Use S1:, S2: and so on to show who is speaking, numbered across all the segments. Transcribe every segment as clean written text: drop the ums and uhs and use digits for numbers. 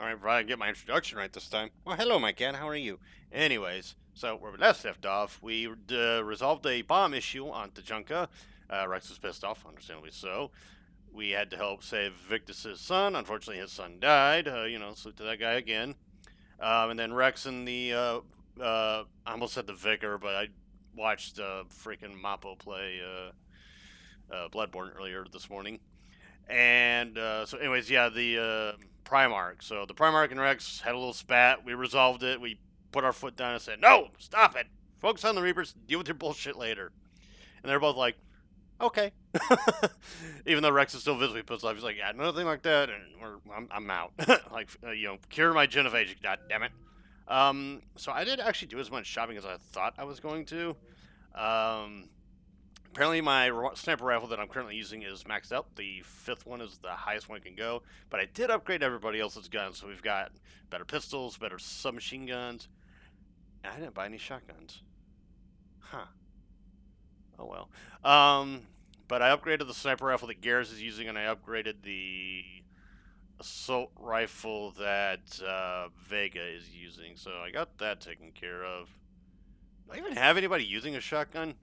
S1: Alright, probably I get my introduction right this time. Oh, hello, my cat. How are you? Anyways, so where we last left off, we resolved a bomb issue on Tachanka. Rex was pissed off, understandably so. We had to help save Victus's son. Unfortunately, his son died. Salute to that guy again. And then Rex and I almost said the vicar, but I watched freaking Mappo play Bloodborne earlier this morning. And anyways, yeah, the Primarch. So the Primarch and Rex had a little spat. We resolved it. We put our foot down and said, "No, stop it. Focus on the Reapers. Deal with your bullshit later." And they're both like, "Okay." Even though Rex is still visibly pissed off, he's like, "Yeah, nothing like that." And I'm out. Like, cure my Genovese. God damn it. So I didn't actually do as much shopping as I thought I was going to. Um, Apparently, my sniper rifle that I'm currently using is maxed out. The fifth one is the highest one it can go. But I did upgrade everybody else's guns, so we've got better pistols, better submachine guns. And I didn't buy any shotguns. Huh. Oh well. But I upgraded the sniper rifle that Garrus is using, and I upgraded the assault rifle that Vega is using. So I got that taken care of. Do I even have anybody using a shotgun?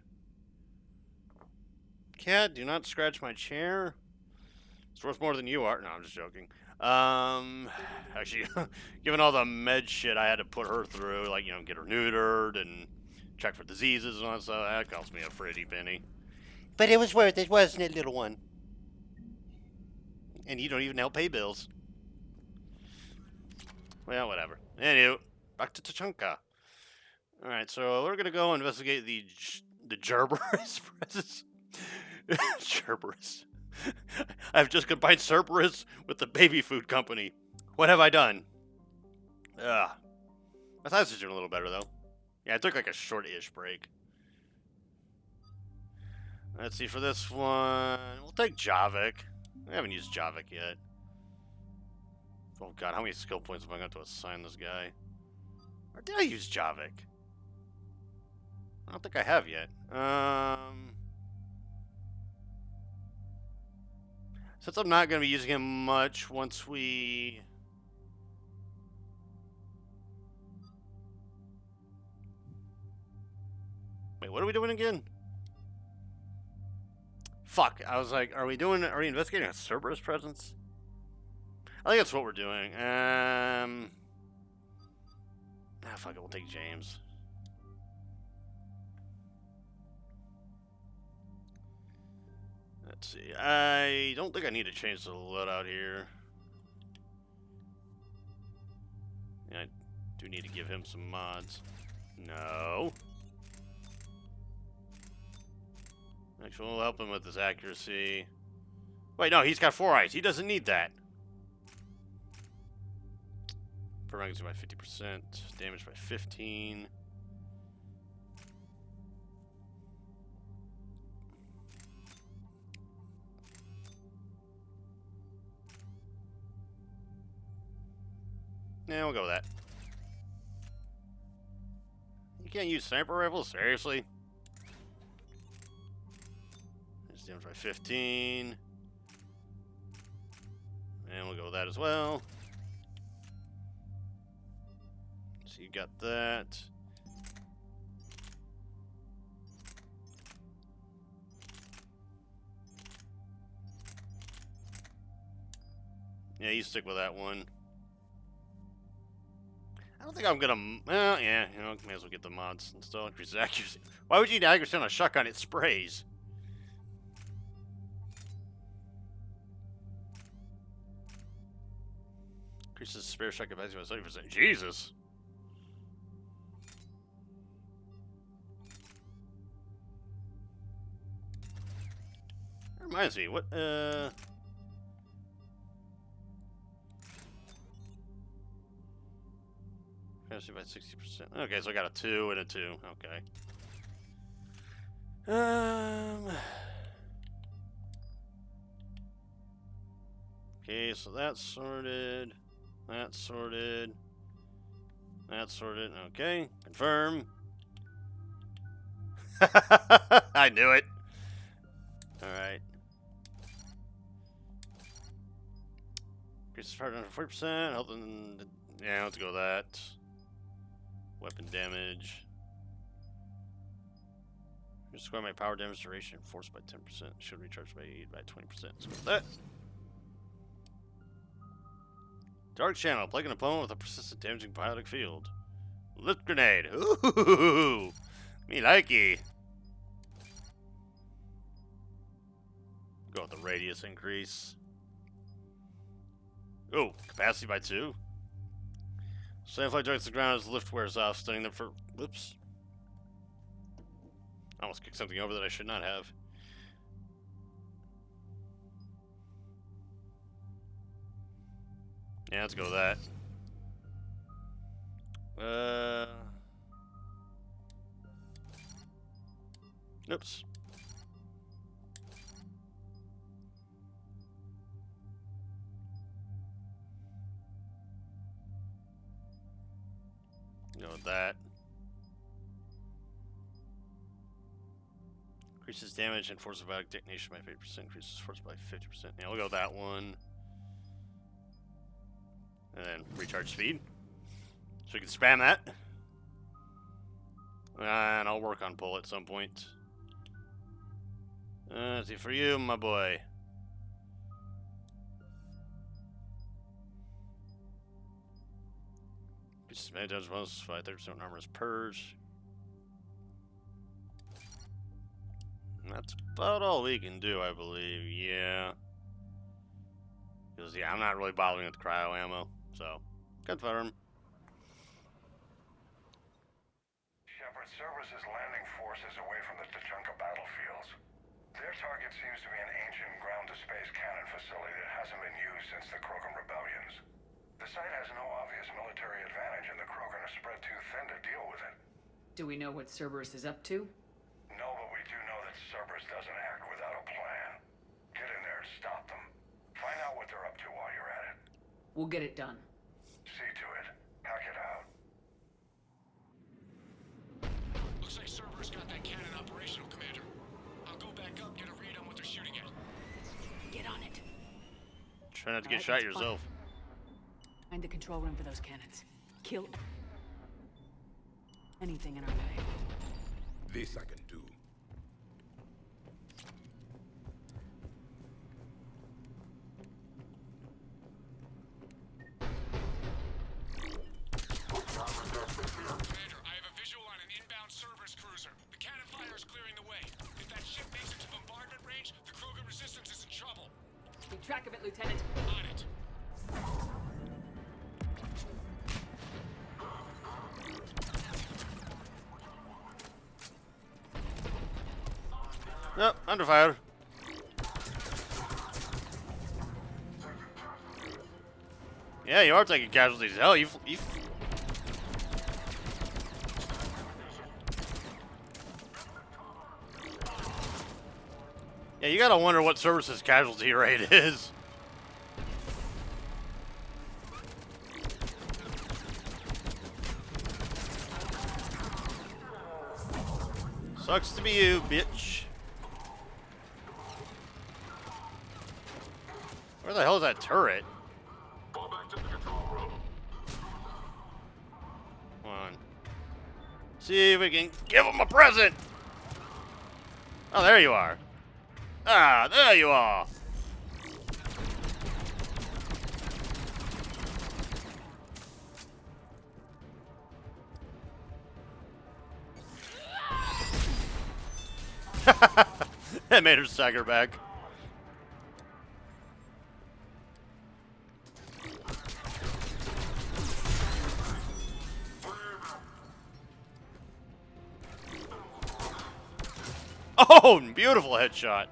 S1: Cat, do not scratch my chair. It's worth more than you are. No, I'm just joking. Actually, given all the med shit I had to put her through, like, get her neutered and check for diseases and all that stuff, that cost me a pretty penny. But it was worth it, wasn't it, little one? And you don't even help pay bills. Well, whatever. Anywho, back to Tachanka. Alright, so we're gonna go investigate the Gerberus presence. Cerberus. I've just combined Cerberus with the baby food company. What have I done? Ugh. I thought this was doing a little better, though. Yeah, I took like a short-ish break. Let's see, for this one, we'll take Javik. I haven't used Javik yet. Oh god, how many skill points am I going to assign this guy? Or did I use Javik? I don't think I have yet. Since I'm not going to be using him much once we... Wait, what are we doing again? Fuck, I was like, are we investigating a Cerberus presence? I think that's what we're doing. Fuck it, we'll take James. Let's see, I don't think I need to change the loadout here. Yeah, I do need to give him some mods. No. Actually, we'll help him with his accuracy. Wait, no, he's got 4 eyes. He doesn't need that. Permanency by 50%. Damage by 15. Yeah, we'll go with that. You can't use sniper rifles? Seriously? It's damage by 15. And we'll go with that as well. So you got that. Yeah, you stick with that one. I don't think I'm gonna. Well, yeah, may as well get the mods installed. Increases accuracy. Why would you need accuracy on a shotgun? It sprays. Increases spare shotgun capacity by 70%. Jesus. That reminds me, what, capacity by 60%. Okay, so I got a 2 and a 2. Okay. Okay, so that's sorted. That's sorted. That's sorted. Okay, confirm. I knew it. Alright. Increases power damage 40%. Health and yeah, let's go with that. Weapon damage. Square my power damage duration forced by 10%. Should recharge by 20%. So with that. Dark Channel. Plague an opponent with a persistent damaging biotic field. Lift grenade. Ooh, me likey. Go with the radius increase. Oh, capacity by 2. Sandfly strikes the ground as the lift wears off, stunning them for. Whoops. I almost kicked something over that I should not have. Yeah, let's go with that. Oops. Go with that. Increases damage and force of biotic detonation by 50%. Increases force by 50%. Yeah, we'll go with that one. And then recharge speed. So we can spam that. And I'll work on pull at some point. Let's see, for you, my boy. Increases melee damage bonus by 30% armor is purge. That's about all we can do, I believe. Yeah. Because, yeah, I'm not really bothering with cryo ammo. So, confirm.
S2: Shepard, Cerberus' landing forces away from the Tachanka battlefields. Their target seems to be an ancient ground-to-space cannon facility that hasn't been used since the Krogan rebellions. The site has no obvious military advantage, and the Krogan are spread too thin to deal with it.
S3: Do we know what Cerberus is up to?
S2: No, but we do know that Cerberus doesn't act without a plan. Get in there and stop them. Find out what they're up to while you're at it.
S3: We'll get it done.
S2: See to it. Hack it out.
S4: Looks like Cerberus got that cannon operational, Commander. I'll go back up, get a read on what they're shooting at.
S3: Get on it.
S1: Try not to get shot yourself.
S3: Find the control room for those cannons. Kill anything in our way.
S5: This I can do.
S4: Commander, I have a visual on an inbound Cerberus cruiser. The cannon fire is clearing the way. If that ship makes it to bombardment range, the Krogan resistance is in trouble.
S3: Keep track of it, Lieutenant.
S4: On it.
S1: Nope, under fire. Yeah, you are taking casualties. Hell, you. Yeah, you gotta wonder what Cerberus' casualty rate is. Sucks to be you, bitch. Where the hell is that turret?
S5: Fall back to the control room.
S1: Come on. See if we can give him a present. Oh, there you are. Ah, there you are. That made her stagger back. Oh, beautiful headshot.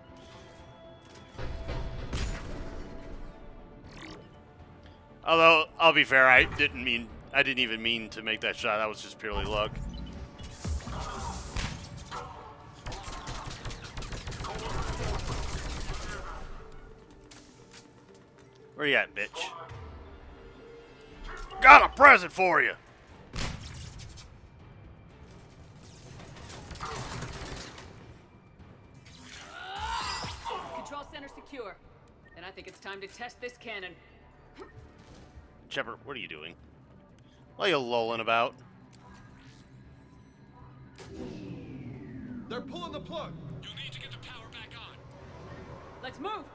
S1: Although, I'll be fair, I didn't even mean to make that shot. That was just purely luck. Where you at, bitch? Got a present for you.
S3: Control center secure. Then I think it's time to test this cannon.
S1: Shepard, what are you doing? What are you lolling about?
S6: They're pulling the plug.
S4: You'll need to get the power back on.
S3: Let's move!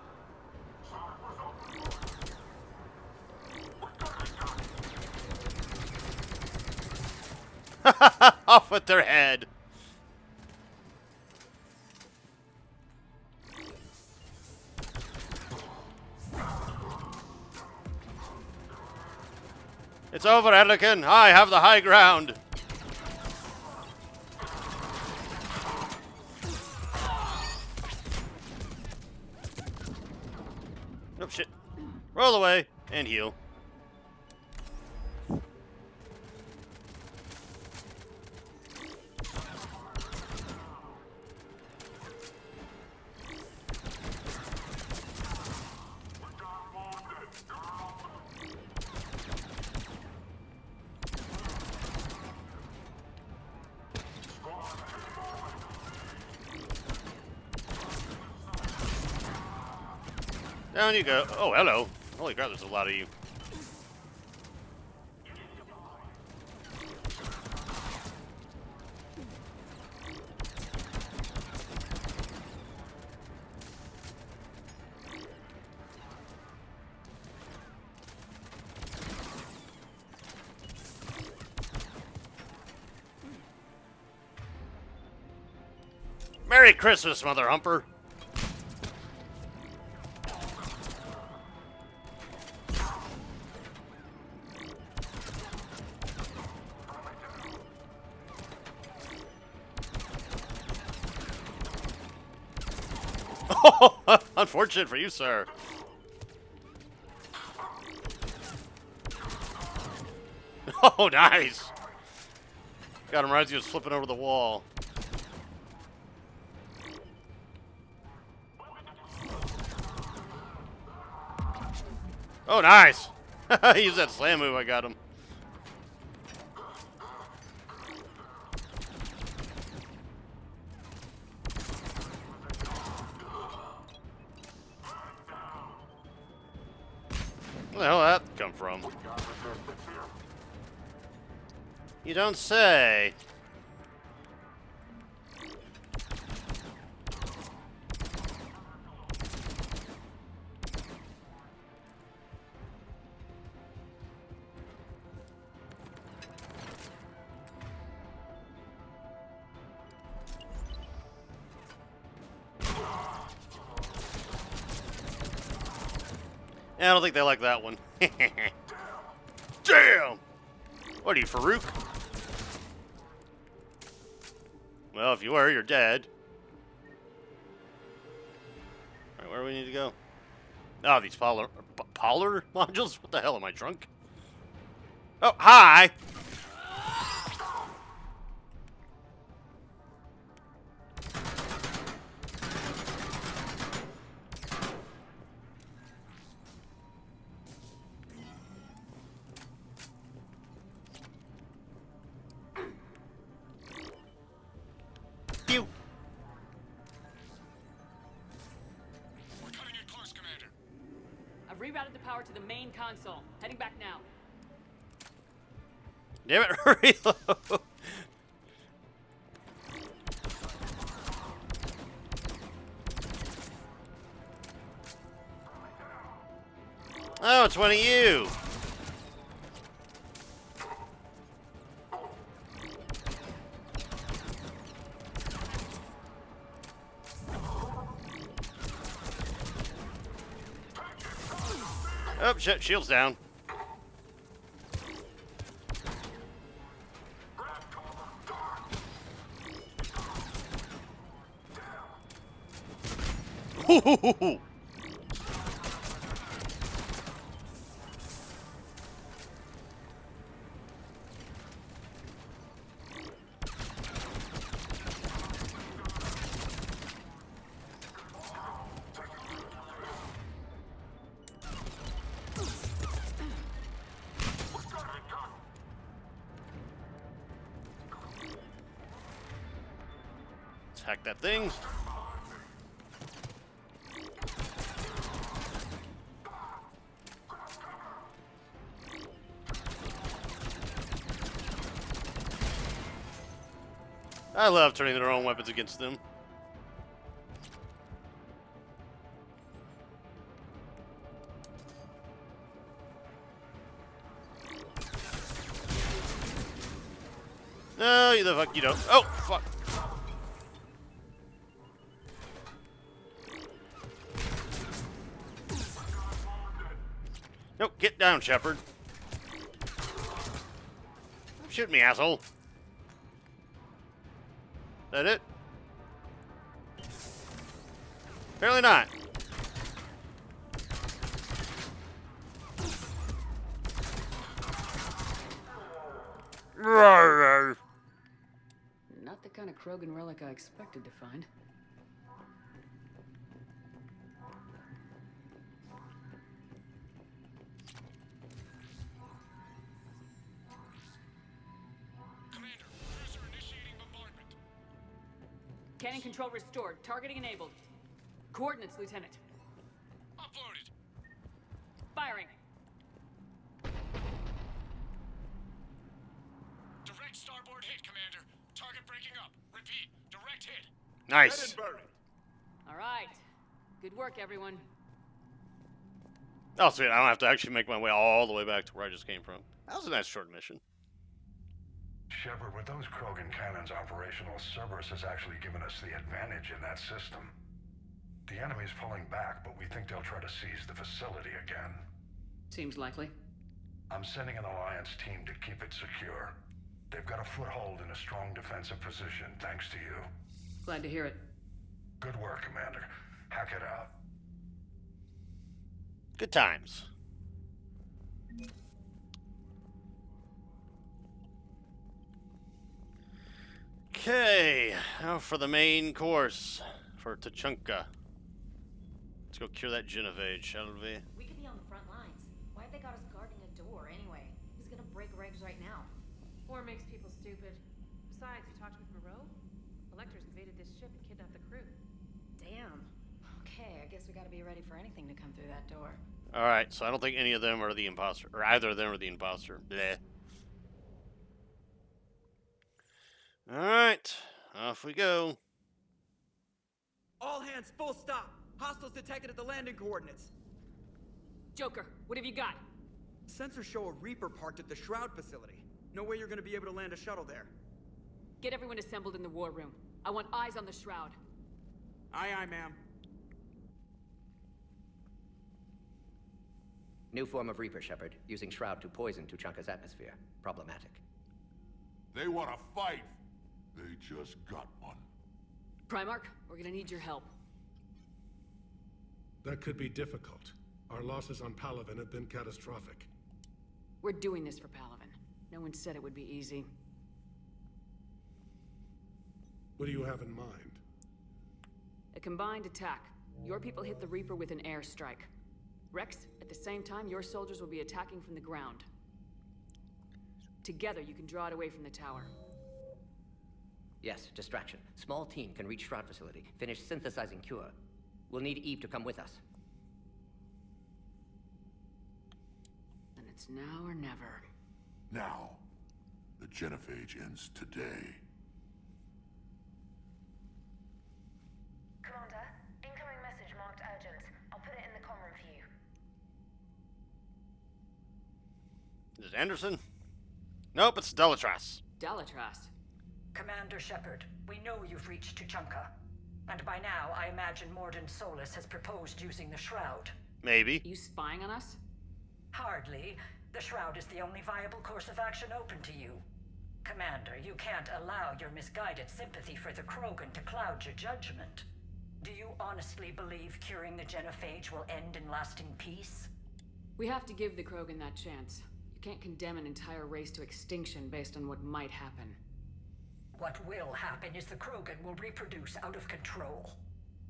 S1: Off with their head. It's over, Anakin. I have the high ground. Oh, shit. Roll away and heal. Down you go. Oh, hello. Holy crap, there's a lot of you. Merry Christmas, Mother Humper. Oh, unfortunate for you, sir. Oh, nice. Got him right as he was flipping over the wall. Oh, nice. Use that slam move. I got him. Where the hell did that come from? You don't say. Yeah, I don't think they like that one. Damn! What are you, Farouk? Well, if you were, you're dead. Alright, where do we need to go? Oh, these Polar modules? What the hell, am I drunk? Oh, hi! Pew!
S4: We're cutting it close, Commander.
S3: I've rerouted the power to the main console. Heading back now.
S1: Damn it, reload! Oh, it's one of you! Oh, shit, shield's down. Hoo-hoo-hoo-hoo. Let's hack that thing. I love turning their own weapons against them. No, you the fuck you don't. Oh, fuck. Nope, get down, Shepard. Shoot me, asshole. That it? Apparently not.
S3: Not the kind of Krogan relic I expected to find.
S4: Commander, cruiser initiating bombardment.
S3: Cannon control restored. Targeting enabled. Coordinates, Lieutenant.
S4: Uploaded.
S3: Firing.
S4: Direct starboard hit, Commander. Target breaking up. Repeat, direct hit.
S1: Nice.
S3: All right. Good work, everyone.
S1: Oh, sweet. I don't have to actually make my way all the way back to where I just came from. That was a nice short mission.
S2: Shepard, with those Krogan cannons operational, Cerberus has actually given us the advantage in that system. The enemy's pulling back, but we think they'll try to seize the facility again.
S3: Seems likely.
S2: I'm sending an Alliance team to keep it secure. They've got a foothold in a strong defensive position, thanks to you.
S3: Glad to hear it.
S2: Good work, Commander. Hack it out.
S1: Good times. Okay, now for the main course for Tachanka. Let's go cure that genophage, shall we?
S6: We could be on the front lines. Why have they got us guarding a door anyway? He's gonna break regs right now.
S7: War makes people stupid. Besides, you talked with Moreau? Electors invaded this ship and kidnapped the crew.
S6: Damn. Okay, I guess we gotta be ready for anything to come through that door.
S1: Alright, so I don't think any of them are the imposter. Or either of them are the imposter. Bleh. Alright, off we go.
S8: All hands, full stop. Hostiles detected at the landing coordinates.
S3: Joker, what have you got?
S8: Sensors show a Reaper parked at the Shroud facility. No way you're gonna be able to land a shuttle there.
S3: Get everyone assembled in the war room. I want eyes on the Shroud.
S8: Aye, aye, ma'am.
S9: New form of Reaper, Shepard, using Shroud to poison Tuchanka's atmosphere. Problematic.
S5: They want to fight. They just got one.
S3: Primarch, we're gonna need your help.
S10: That could be difficult. Our losses on Palaven have been catastrophic.
S3: We're doing this for Palaven. No one said it would be easy.
S10: What do you have in mind?
S3: A combined attack. Your people hit the Reaper with an airstrike. Rex, at the same time, your soldiers will be attacking from the ground. Together, you can draw it away from the tower.
S9: Yes, distraction. Small team can reach Shroud facility, finish synthesizing cure. We'll need Eve to come with us.
S3: And it's now or never.
S5: Now, the genophage ends today.
S6: Commander, incoming message marked urgent. I'll put it in the comm room for you.
S1: Is it Anderson? Nope, it's Delatras.
S3: Delatras.
S11: Commander Shepard, we know you've reached Tuchanka. And by now, I imagine Mordin Solus has proposed using the Shroud.
S1: Maybe.
S3: You spying on us?
S11: Hardly. The Shroud is the only viable course of action open to you. Commander, you can't allow your misguided sympathy for the Krogan to cloud your judgment. Do you honestly believe curing the genophage will end in lasting peace?
S3: We have to give the Krogan that chance. You can't condemn an entire race to extinction based on what might happen.
S11: What will happen is the Krogan will reproduce out of control.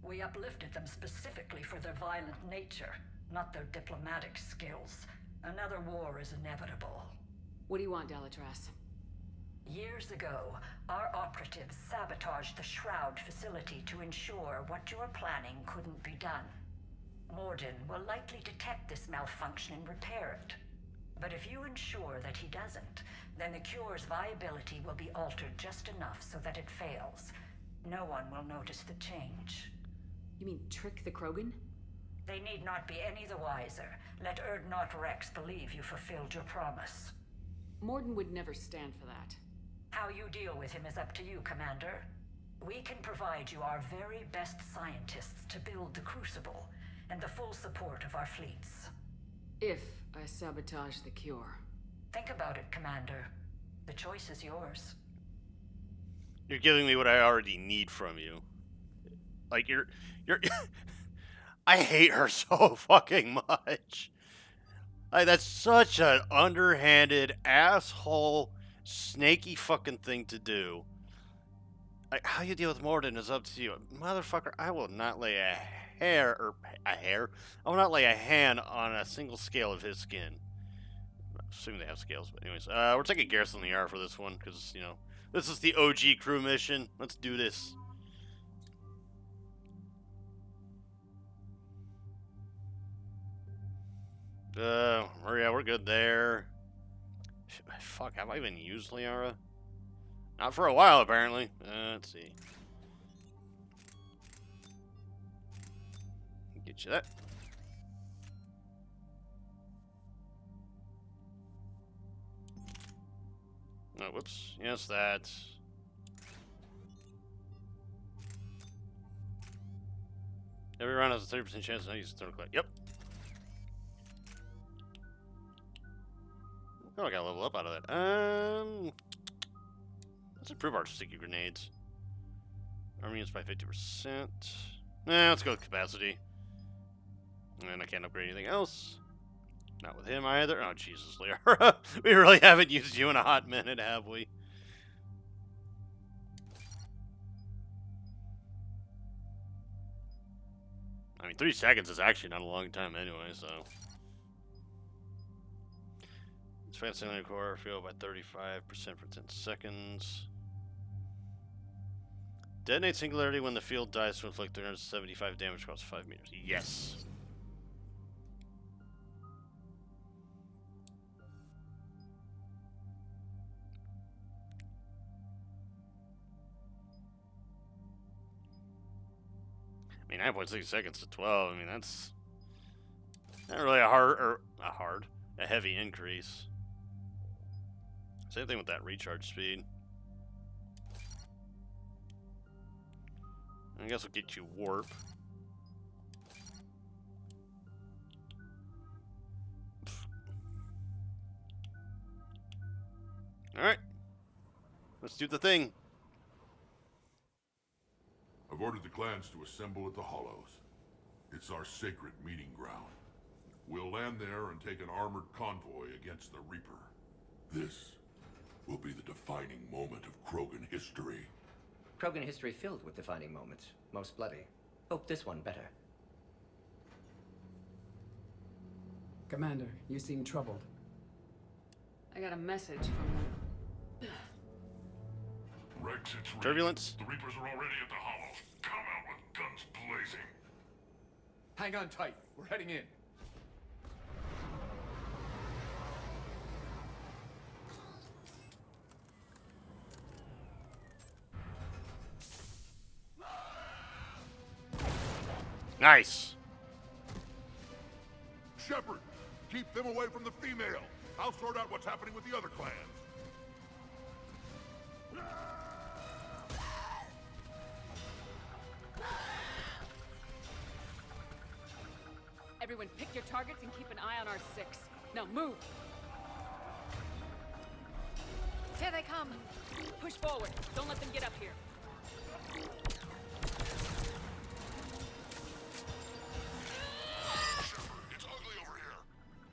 S11: We uplifted them specifically for their violent nature, not their diplomatic skills. Another war is inevitable.
S3: What do you want, Delatras?
S11: Years ago, our operatives sabotaged the Shroud facility to ensure what you were planning couldn't be done. Mordin will likely detect this malfunction and repair it. But if you ensure that he doesn't, then the cure's viability will be altered just enough so that it fails. No one will notice the change.
S3: You mean trick the Krogan?
S11: They need not be any the wiser. Let Erdnot Rex believe you fulfilled your promise.
S3: Morden would never stand for that.
S11: How you deal with him is up to you, Commander. We can provide you our very best scientists to build the Crucible, and the full support of our fleets.
S3: If I sabotage the cure.
S11: Think about it, Commander. The choice is yours.
S1: You're giving me what I already need from you. Like, you're... I hate her so fucking much. Like, that's such an underhanded, asshole, snaky fucking thing to do. Like, how you deal with Morden is up to you. Motherfucker, I will not lay a hair, I will not lay a hand on a single scale of his skin. I'm assuming they have scales, but anyways. We're taking Garrison the R for this one, because, you know, this is the OG crew mission. Let's do this. Yeah, we're good there. Fuck, have I even used Liara? Not for a while, apparently. Let's see. Get you that. Oh, whoops. Yes, that. Every round has a 30% chance to use thermal click. Yep. Oh, I got a level up out of that. Let's improve our sticky grenades. Armor units by 50%. Nah, let's go with capacity. And I can't upgrade anything else. Not with him either. Oh, Jesus, Liara. We really haven't used you in a hot minute, have we? I mean, 3 seconds is actually not a long time anyway, so... Advance Salarian core field by 35% for 10 seconds. Detonate singularity when the field dies to inflict 375 damage across 5 meters. Yes. I mean, 9.6 seconds to 12. I mean, that's not really a heavy increase. Same thing with that recharge speed. I guess we'll get you warp. Alright. Let's do the thing.
S5: I've ordered the clans to assemble at the Hollows. It's our sacred meeting ground. We'll land there and take an armored convoy against the Reaper. This will be the defining moment of Krogan history.
S9: Krogan history filled with defining moments. Most bloody. Hope this one better.
S12: Commander, you seem troubled.
S3: I got a message from them.
S5: Rex, it's Reed.
S1: Turbulence.
S5: The Reapers are already at the Hollows. Come out with guns blazing.
S8: Hang on tight. We're heading in.
S1: Nice.
S5: Shepard, keep them away from the female. I'll sort out what's happening with the other clans.
S3: Everyone pick your targets and keep an eye on our 6. Now move!
S7: Here they come.
S3: Push forward. Don't let them get up here.
S5: Shepard, it's ugly over here.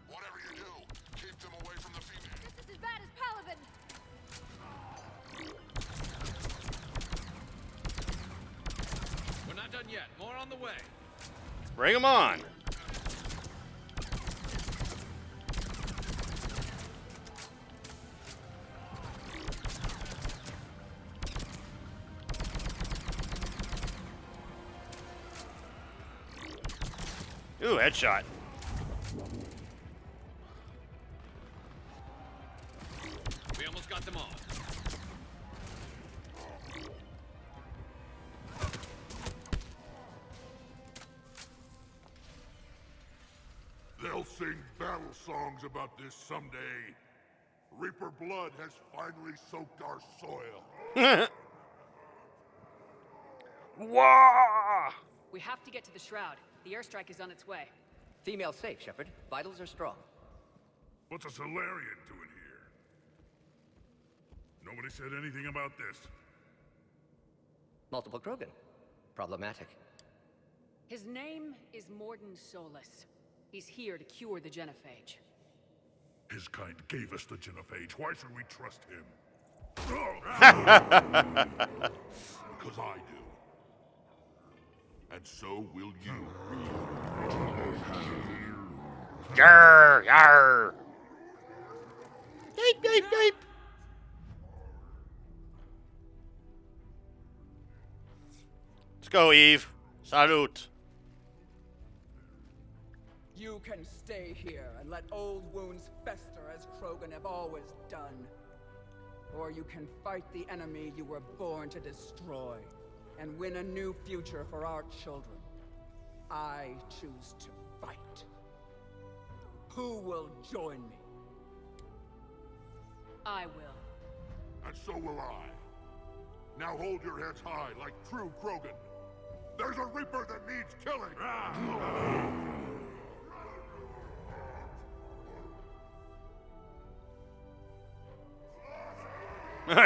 S5: Whatever you do, keep them away from the female.
S7: This is as bad as Palaven.
S8: We're not done yet. More on the way.
S1: Bring them on. Ooh, headshot.
S8: almost got them all.
S5: They'll sing battle songs about this someday. Reaper blood has finally soaked our soil.
S1: Wah!
S3: We have to get to the Shroud. The airstrike is on its way.
S9: Female safe, Shepard. Vitals are strong.
S5: What's a Salarian doing here? Nobody said anything about this.
S9: Multiple Krogan. Problematic.
S3: His name is Morden Solus. He's here to cure the genophage.
S5: His kind gave us the genophage. Why should we trust him? Because I do. And so will you.
S1: Yarr! Yarr! Yeep, yeep, yeep! Let's go, Eve. Salute.
S12: You can stay here and let old wounds fester as Krogan have always done. Or you can fight the enemy you were born to destroy and win a new future for our children. I choose to fight. Who will join me?
S3: I will.
S5: And so will I. Now hold your heads high like true Krogan. There's a Reaper that needs killing.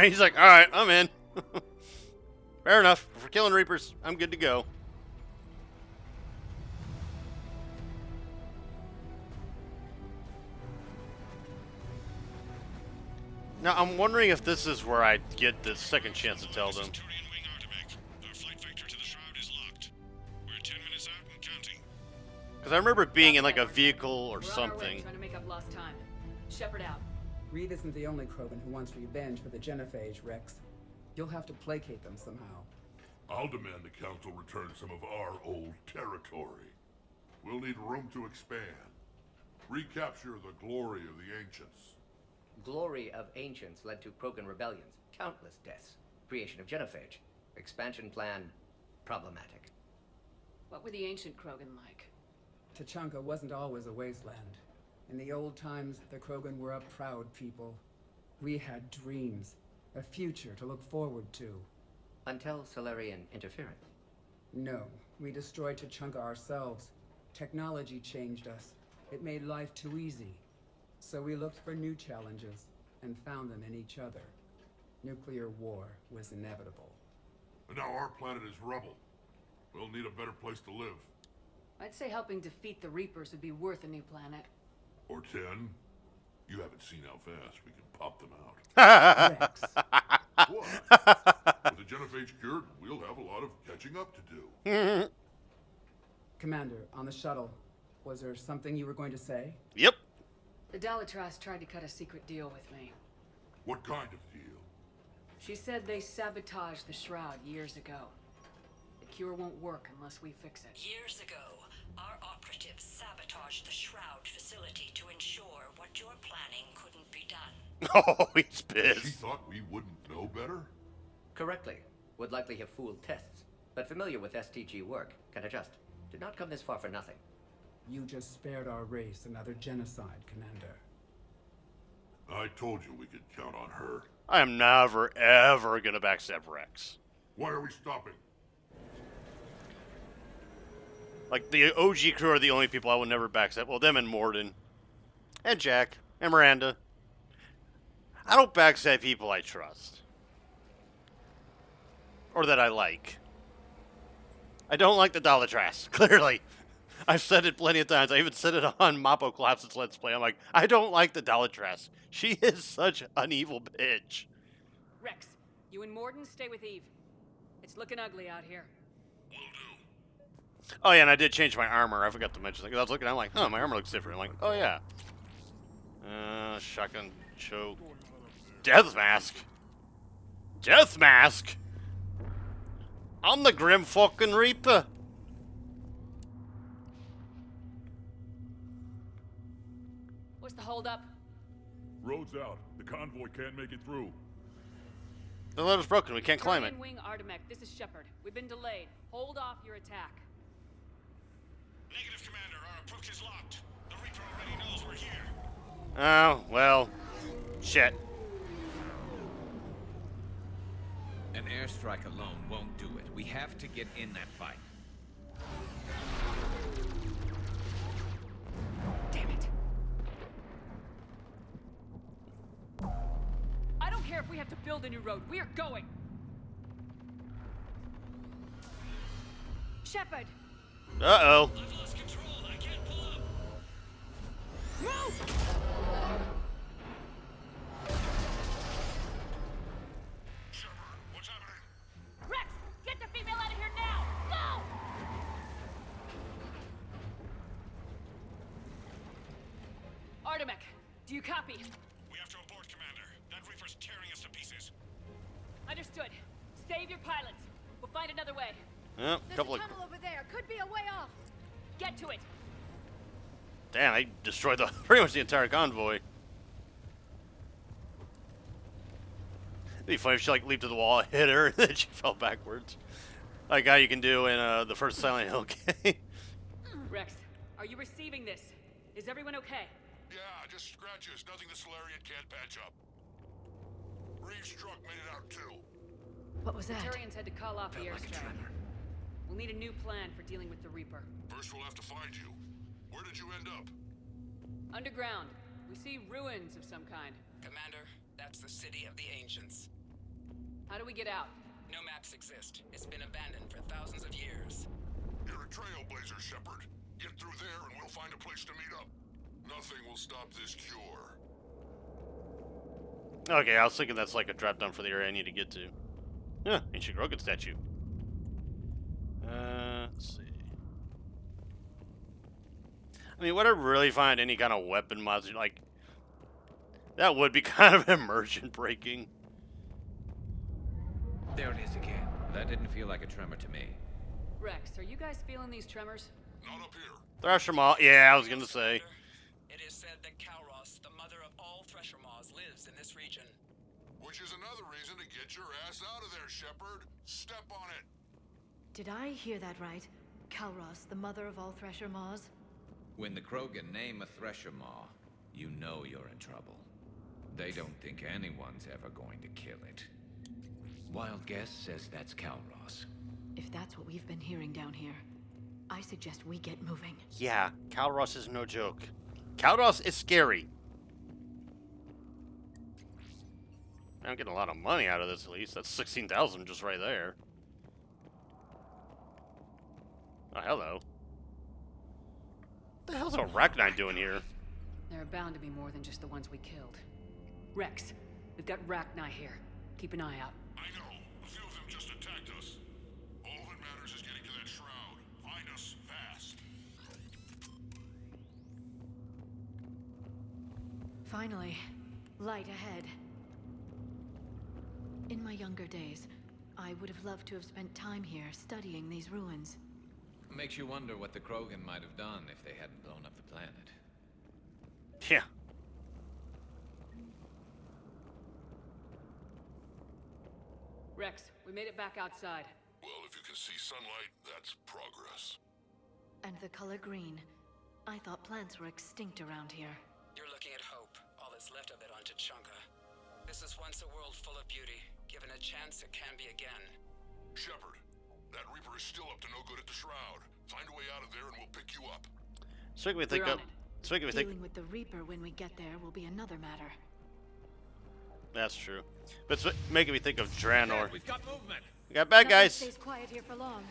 S1: He's like, alright, I'm in. Fair enough. If we're killing Reapers, I'm good to go. Now, I'm wondering if this is where I get the second chance to tell them. Because I remember it being in like a vehicle or something.
S3: Trying to make up lost time. Shepard out.
S12: Reed isn't the only Krogan who wants revenge for the genophage, Rex. You'll have to placate them somehow.
S5: I'll demand the Council return some of our old territory. We'll need room to expand. Recapture the glory of the Ancients.
S9: Glory of Ancients led to Krogan rebellions, countless deaths, creation of genophage, expansion plan, problematic.
S3: What were the ancient Krogan like?
S12: Tachanka wasn't always a wasteland. In the old times, the Krogan were a proud people. We had dreams, a future to look forward to.
S9: Until Salarian interference.
S12: No, we destroyed Tachanka ourselves. Technology changed us. It made life too easy. So we looked for new challenges, and found them in each other. Nuclear war was inevitable.
S5: And now our planet is rubble. We'll need a better place to live.
S3: I'd say helping defeat the Reapers would be worth a new planet.
S5: Or 10. You haven't seen how fast we can pop them out.
S12: Rex.
S5: What? With the genophage cured, we'll have a lot of catching up to do.
S12: Commander, on the shuttle, was there something you were going to say?
S1: Yep.
S3: The Dalitras tried to cut a secret deal with me.
S5: What kind of deal?
S3: She said they sabotaged the Shroud years ago. The cure won't work unless we fix it.
S11: Years ago, our operatives sabotaged the Shroud facility to ensure what you're planning couldn't be done.
S1: Oh, he's
S5: She
S1: pissed.
S5: thought we wouldn't know better?
S9: Correctly. Would likely have fooled tests, but familiar with STG work, can adjust. Did not come this far for nothing.
S12: You just spared our race another genocide, Commander.
S5: I told you we could count on her.
S1: I am never, ever gonna backstab Rex.
S5: Why are we stopping?
S1: Like, the OG crew are the only people I will never backstab. Well, them and Morden. And Jack. And Miranda. I don't backstab people I trust. Or that I like. I don't like the Dalitras, clearly. I've said it plenty of times. I even said it on Mappo Collapse's Let's Play. I'm like, I don't like the Dalitras. She is such an evil bitch.
S3: Rex, you and Morden stay with Eve. It's looking ugly out here.
S1: Oh, yeah, and I did change my armor. I forgot to mention that. 'Cause I was looking, I'm like, oh, my armor looks different. I'm like, oh, yeah. Shotgun, choke. Death mask. Death mask? I'm the Grim fucking Reaper.
S3: What's the holdup?
S5: Road's out. The convoy can't make it through.
S1: The ladder's broken. We can't climb it.
S3: Salarian Wing Artemek, this is Shepard. We've been delayed. Hold off your attack.
S4: Negative, Commander. Our approach is locked. The Reaper already knows we're here.
S1: Oh, well. Shit.
S13: An airstrike alone won't do it. We have to get in that fight.
S3: Damn it. I don't care if we have to build a new road. We are going. Shepard!
S1: Uh-oh.
S4: I've lost control. I can't pull up.
S3: Move!
S4: Shepard, what's happening?
S3: Rex! Get the female out of here now! Go! Artemek, do you copy?
S4: We have to abort, Commander. That Reaper's tearing us to pieces.
S3: Understood. Save your pilots. We'll find another way.
S1: Yep,
S7: There's
S1: couple
S7: a
S1: of...
S7: tunnel over there. Could be a way off.
S3: Get to it.
S1: Damn, they destroyed the pretty much the entire convoy. It'd be funny if she like leaped to the wall, hit her, and then she fell backwards. Like how you can do in the first Silent Hill game.
S3: Rex, are you receiving this? Is everyone okay?
S5: Yeah, just scratches. Nothing the Salarian can't patch up. Reeves' truck made it out too.
S6: What was that?
S3: Turians had to call off the
S9: Felt like a
S3: airstrike.
S9: tremor.
S3: We'll need a new plan for dealing with the Reaper.
S5: First we'll have to find you. Where did you end up?
S3: Underground. We see ruins of some kind.
S8: Commander, that's the city of the ancients.
S3: How do we get out?
S8: No maps exist. It's been abandoned for thousands of years.
S5: You're a trailblazer, Shepard. Get through there and we'll find a place to meet up. Nothing will stop this cure.
S1: Okay, I was thinking that's like a drop down for the area I need to get to. Yeah, ancient Grogan statue. Let's see. I mean, would I really find any kind of weapon mods? Like, that would be kind of immersion breaking.
S13: There it is again. That didn't feel like a tremor to me.
S3: Rex, are you guys feeling these tremors?
S5: Not up here.
S1: Thresher Maw. Yeah, I was gonna say.
S8: It is said that Kalros, the mother of all Thresher Maws, lives in this region.
S5: Which is another reason to get your ass out of there, Shepard. Step on it.
S6: Did I hear that right? Kalros, the mother of all Thresher Maws?
S13: When the Krogan name a Thresher Maw, you know you're in trouble. They don't think anyone's ever going to kill it. Wild guess says that's Kalros.
S6: If that's what we've been hearing down here, I suggest we get moving.
S1: Yeah, Kalros is no joke. Kalros is scary. I'm getting a lot of money out of this, at least. That's 16,000 just right there. Oh, hello. What the hell's a Arachnite doing here?
S3: There are bound to be more than just the ones we killed. Rex, we've got Rachni here. Keep an eye out.
S5: I know. A few of them just attacked us. All that matters is getting to that shroud. Find us fast.
S6: Finally, light ahead. In my younger days, I would have loved to have spent time here studying these ruins.
S13: Makes you wonder what the Krogan might have done if they hadn't blown up the planet.
S1: Yeah.
S3: Rex, we made it back outside.
S5: Well, if you can see sunlight, that's progress.
S6: And the color green. I thought plants were extinct around here.
S8: You're looking at hope, all that's left of it on Tachanka. This is once a world full of beauty. Given a chance, it can be again.
S5: Shepard, that Reaper is still up to no good at the shroud. Find a way out of there and we'll pick you up.
S1: So we think
S3: We're
S1: of.
S3: on it.
S1: So we think.
S6: Dealing with the Reaper when we get there will be another matter.
S1: That's true. But it's making me think of Draenor.
S13: We've got movement.
S1: We got bad
S6: Nothing
S1: guys.
S6: stays quiet here for long.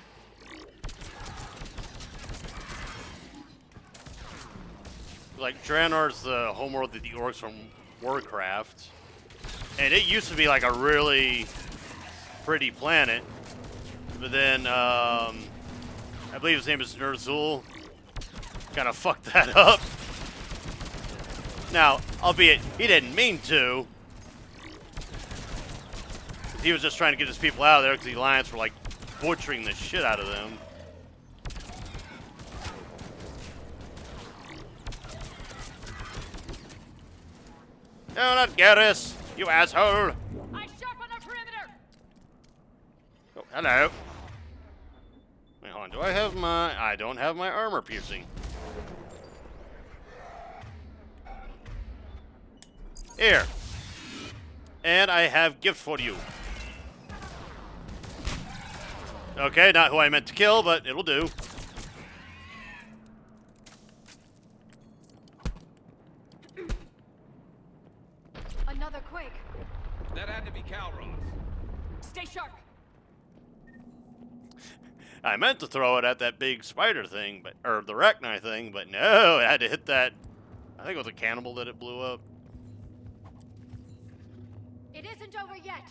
S1: Like, Draenor's the homeworld of the orcs from Warcraft. And it used to be like a really pretty planet. But then, I believe his name is Ner'zhul. Kind of fucked that up. Now, albeit, he didn't mean to. He was just trying to get his people out of there because the Alliance were like butchering the shit out of them. No, not Garrus, you asshole.
S3: I sharpen the perimeter.
S1: Oh, hello. Wait, hold on. Do I have my... I don't have my armor piercing. Here. And I have gift for you. Okay, not who I meant to kill, but it'll do.
S6: Another quake.
S13: That had to be Calros.
S3: Stay sharp.
S1: I meant to throw it at that big spider thing, but or the Rachni thing, but no, it had to hit that. I think it was a cannibal that it blew up.
S6: It isn't over yet.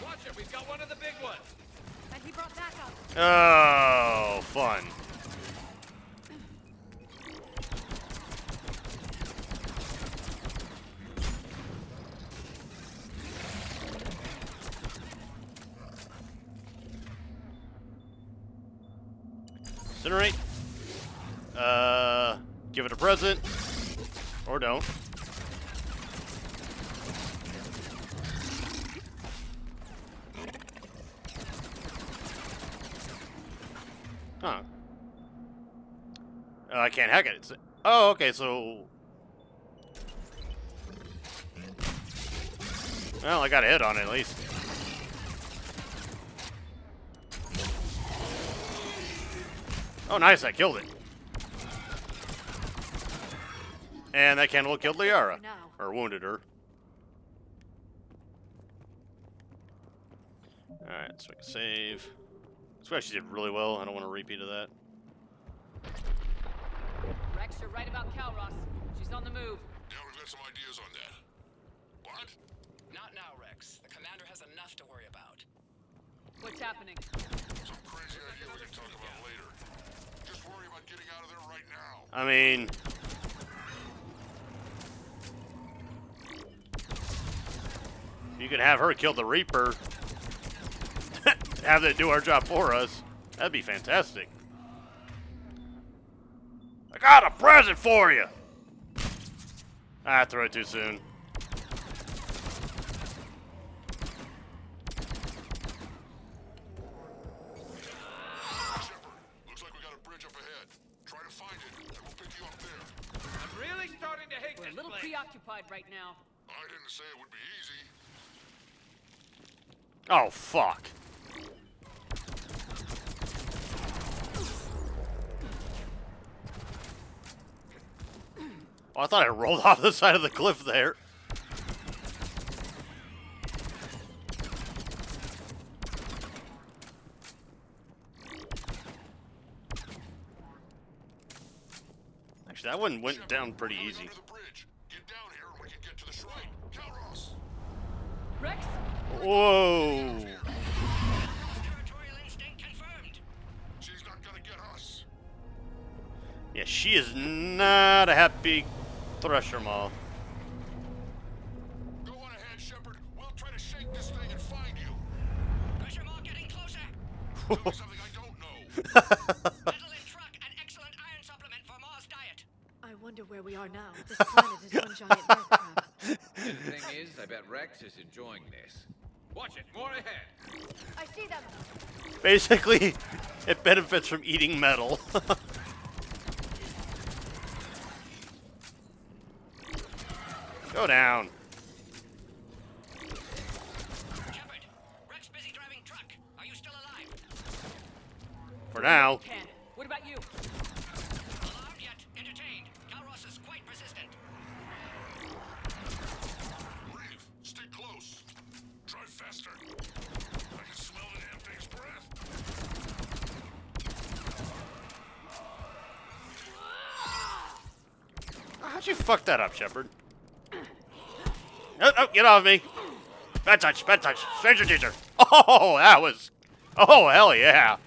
S13: Watch it, we've got one of the big ones.
S6: And he brought backup.
S1: Oh, fun. Incinerate. Give it a present. Or don't. Huh. I can't hack it. Oh, okay, so... Well, I got a hit on it, at least. Oh, nice, I killed it. And that cannibal killed Liara. Or wounded her. Alright, so I can save. This actually did really well. I don't want a repeat of that.
S3: Rex, you're right about Calros. She's on the move.
S5: Yeah, we've got some ideas on that. What?
S8: Not now, Rex. The commander has enough to worry about.
S3: What's happening?
S5: Some crazy idea we can talk about later. Just worry about getting out of there right now.
S1: I mean... You can have her kill the Reaper. Have it do our job for us. That'd be fantastic. I got a present for you! I threw it too soon.
S5: Shepard, looks like we got a bridge up ahead. Try to find it, and we'll pick you up there.
S13: I'm really starting to hate
S3: We're a
S13: this
S3: little
S13: place.
S3: preoccupied right now.
S5: I didn't say it would be easy.
S1: Oh, fuck. Oh, I thought I rolled off the side of the cliff there. Actually, that one went down pretty easy.
S5: Under the bridge. Get down here and we can get to the shrine. Calros!
S3: Rex?
S1: Whoa.
S8: Territorial instinct confirmed.
S5: She's not gonna get us.
S1: Yeah, she is not a happy Thresher Maw.
S5: Go on ahead, Shepard. We'll try to shake this thing and find you.
S8: Pressure mark getting closer.
S5: Tell me something I don't know.
S8: Adrenaline truck, an excellent iron supplement for Mars diet.
S6: I wonder where we are now. This planet is one giant death trap.
S13: And the thing is, I bet Rex is enjoying this. Watch it, more ahead.
S6: I see them.
S1: Basically, it benefits from eating metal. Go down.
S8: Shepard, Rex busy driving truck. Are you still alive?
S1: For now.
S3: Can. What about you?
S8: Alarmed yet? Entertained. Calros is quite persistent.
S5: Reeve, stay close. Drive faster. I can smell the damn thing's breath.
S1: How'd you fuck that up, Shepard? Oh, get off me. Bad touch, bad touch. Stranger danger. Oh, that was... Oh, hell yeah.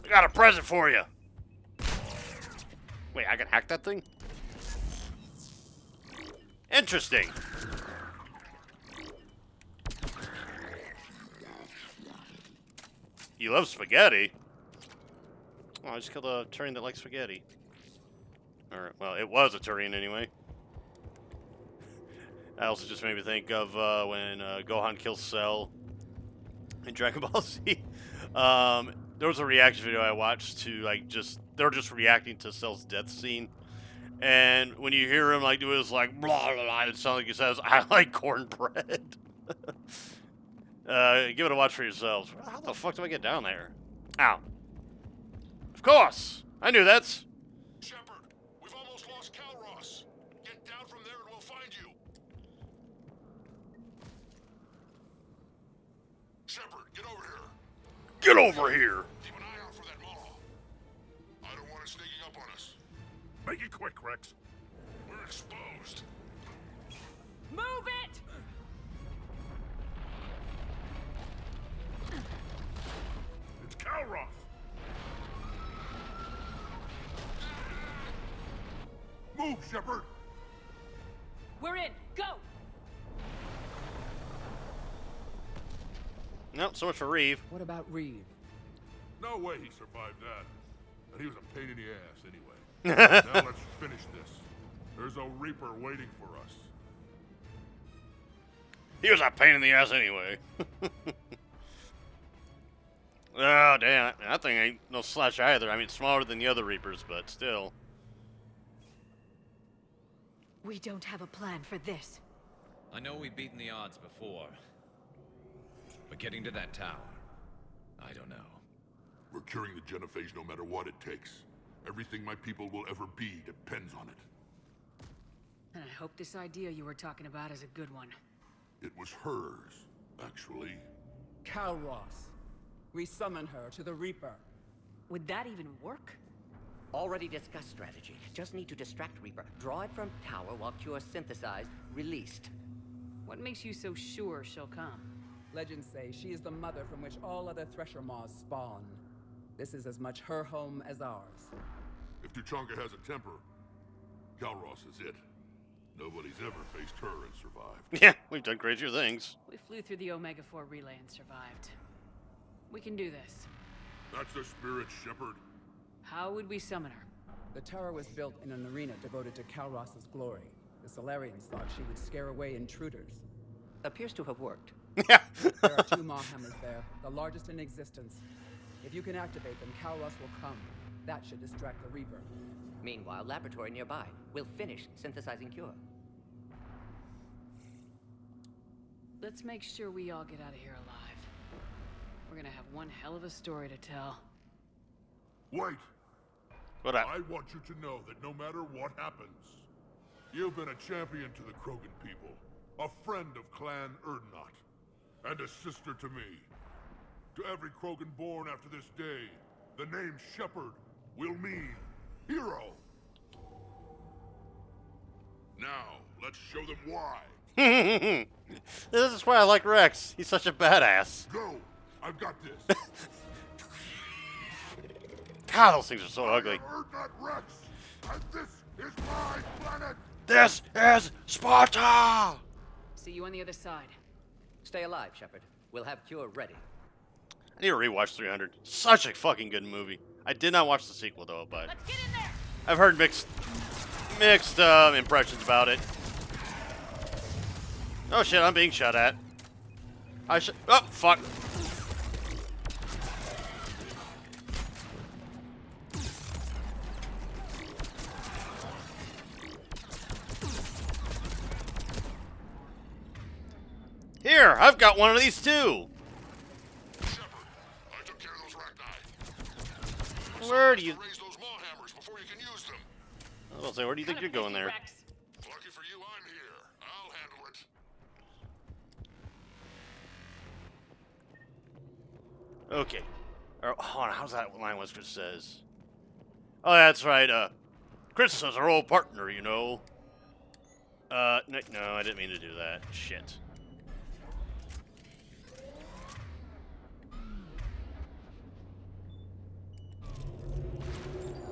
S1: I got a present for you. Wait, I can hack that thing? Interesting. You love spaghetti? Oh, I just killed a Turian that likes spaghetti. Or, well, it was a Turian anyway. That also just made me think of when Gohan kills Cell in Dragon Ball Z. There was a reaction video I watched to, like, they were just reacting to Cell's death scene. And when you hear him, like, do his, like, blah, blah, blah, it sounds like he says, I like cornbread. Give it a watch for yourselves. How the fuck do I get down there? Ow. Of course! I knew that.
S5: Shepard, we've almost lost Calros. Get down from there and we'll find you. Shepard, get over here.
S1: Get over here!
S5: Keep an eye out for that Maw. I don't want it sneaking up on us.
S10: Make it quick, Rex.
S5: We're exposed.
S3: Move it!
S10: It's Calros.
S5: Move, Shepard.
S3: We're in. Go!
S1: Nope, so much for Reeve.
S12: What about Reeve?
S5: No way he survived that. And he was a pain in the ass anyway. Now let's finish this. There's a Reaper waiting for us.
S1: He was a pain in the ass anyway. Oh, damn. That thing ain't no slouch either. I mean, it's smaller than the other Reapers, but still.
S6: We don't have a plan for this.
S13: I know we've beaten the odds before. But getting to that tower, I don't know.
S5: We're curing the genophage no matter what it takes. Everything my people will ever be depends on it.
S3: And I hope this idea you were talking about is a good one.
S5: It was hers, actually.
S12: Calros. Resummon her to the Reaper.
S3: Would that even work?
S9: Already discussed strategy. Just need to distract Reaper. Draw it from tower while Cure synthesized, released.
S3: What makes you so sure she'll come?
S12: Legends say she is the mother from which all other Thresher Maws spawn. This is as much her home as ours.
S5: If Tuchanka has a temper, Calros is it. Nobody's ever faced her and survived.
S1: Yeah, we've done crazier things.
S3: We flew through the Omega-4 relay and survived. We can do this.
S5: That's the spirit, Shepard.
S3: How would we summon her?
S12: The tower was built in an arena devoted to Calros' glory. The Salarians thought she would scare away intruders.
S9: Appears to have worked.
S1: Yeah.
S12: There are 2 Maw hammers there, the largest in existence. If you can activate them, Calros will come. That should distract the Reaper.
S9: Meanwhile, laboratory nearby. We'll finish synthesizing Cure.
S3: Let's make sure we all get out of here alive. We're gonna have one hell of a story to tell.
S5: Wait!
S1: What up?
S5: I want you to know that no matter what happens, you've been a champion to the Krogan people, a friend of Clan Erdnot, and a sister to me. To every Krogan born after this day, the name Shepard will mean hero. Now, let's show them why.
S1: This is why I like Rex. He's such a badass.
S5: Go! I've got this.
S1: God, those things are so ugly.
S5: Erdnot Rex, and this is my planet.
S1: This is Sparta!
S3: See you on the other side.
S9: Stay alive, Shepard. We'll have Cure ready.
S1: I need to rewatch 300. Such a fucking good movie. I did not watch the sequel though, but
S3: Let's get in there!
S1: I've heard mixed impressions about it. Oh shit, I'm being shot at. Oh, fuck. Here, I've got one of these too.
S5: Shepard, I took care of those Rachni.
S1: Where do you...
S5: Raise those Maw hammers before you can use them.
S1: I was gonna say, where do you think you're going there?
S5: Lucky for you, I'm here. I'll handle it.
S1: Okay. Hold on, how's that line was Chris says? Oh, that's right, Chris is our old partner, you know. No, I didn't mean to do that. Shit.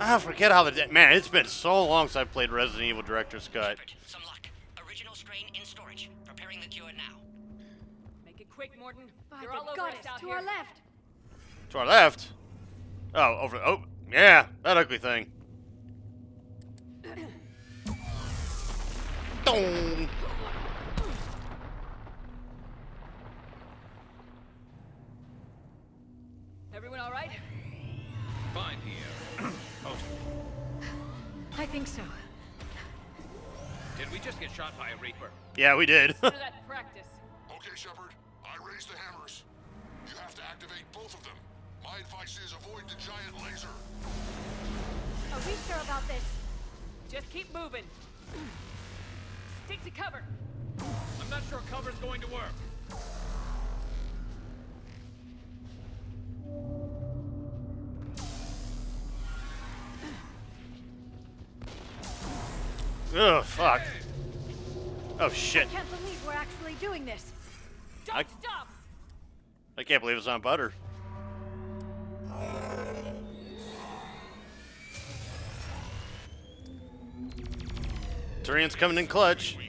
S1: I forget how man. It's been so long since I played Resident Evil Director's Cut.
S9: Some luck. Original strain in storage. Preparing the cure now.
S3: Make it quick, Morton.
S7: By
S3: You're
S7: the
S3: all over
S7: goddess,
S3: us out
S7: to
S3: here.
S7: our left.
S1: To our left. Oh, over. Oh, yeah, that ugly thing. Dong.
S3: Everyone all right?
S13: Fine here. Oh,
S7: I think so.
S13: did we just get shot by a Reaper?
S1: Yeah, we did.
S3: Consider that practice.
S5: Okay, Shepard. I raised the hammers. You have to activate both of them. My advice is avoid the giant laser.
S7: Are we sure about this?
S3: Just keep moving. Stick to cover.
S13: I'm not sure cover's going to work.
S1: Ugh, fuck. Oh shit.
S7: I can't believe we're actually doing this.
S3: Don't stop.
S1: I can't believe it's on butter. Turian's coming in clutch.
S4: We'll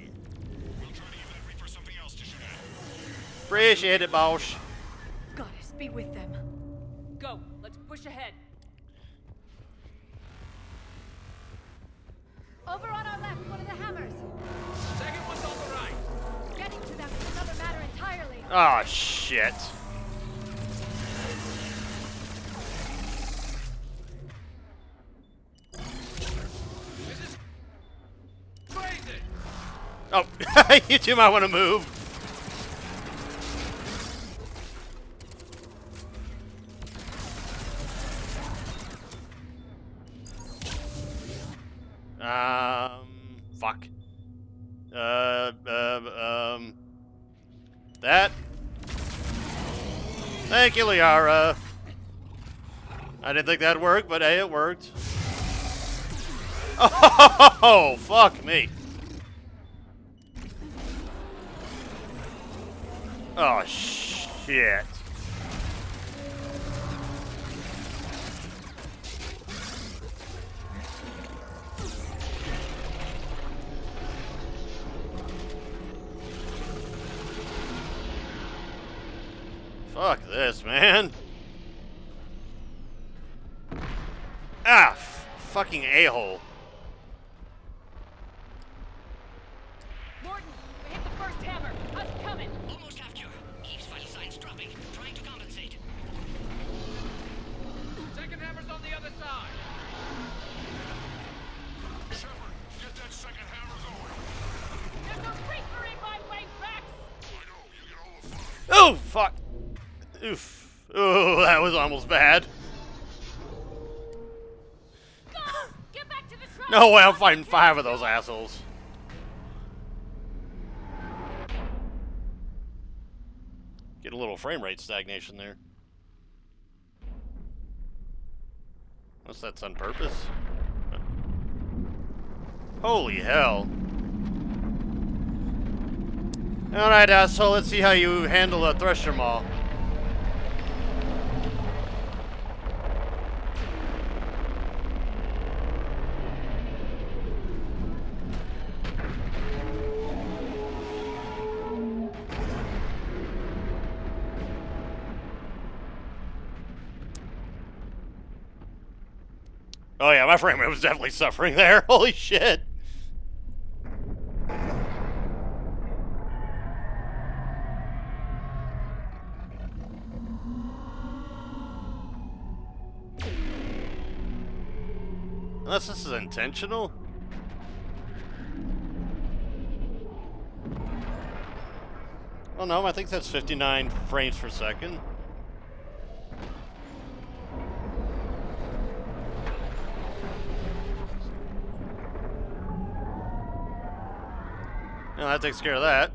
S4: try to give that Reaper something else to shoot at.
S1: Appreciate it, boss.
S7: Goddess, be with them.
S3: Go. Let's push ahead.
S7: Over on our left, one of the hammers.
S13: Second one's on the right.
S7: Getting to them is another matter entirely.
S1: Oh shit.
S13: This is crazy.
S1: Oh, you two might want to move. Fuck. That. Thank you, Liara. I didn't think that'd work, but hey, it worked. Oh, fuck me. Oh, shit. Fuck this, man. Ah, fucking a-hole.
S3: Morton, we hit the first hammer. How's it coming?
S9: Almost half cure. Eve's vital signs dropping. Trying to compensate.
S13: Second hammer's on the other side.
S5: Shepard, get that second hammer going.
S3: There's a Reaper in my way, Rex!
S5: I know, you get all the fun.
S1: Oh, fuck. Oof. Oh, that was almost bad.
S3: Go! Get back to the truck!
S1: No way, I'm fighting 5 of those assholes. Get a little frame rate stagnation there. Unless that's on purpose. Holy hell. Alright, asshole, let's see how you handle a Thresher Maw. Oh yeah, my frame rate was definitely suffering there. Holy shit. Unless this is intentional? Well, no, I think that's 59 frames per second. No, that takes care of that.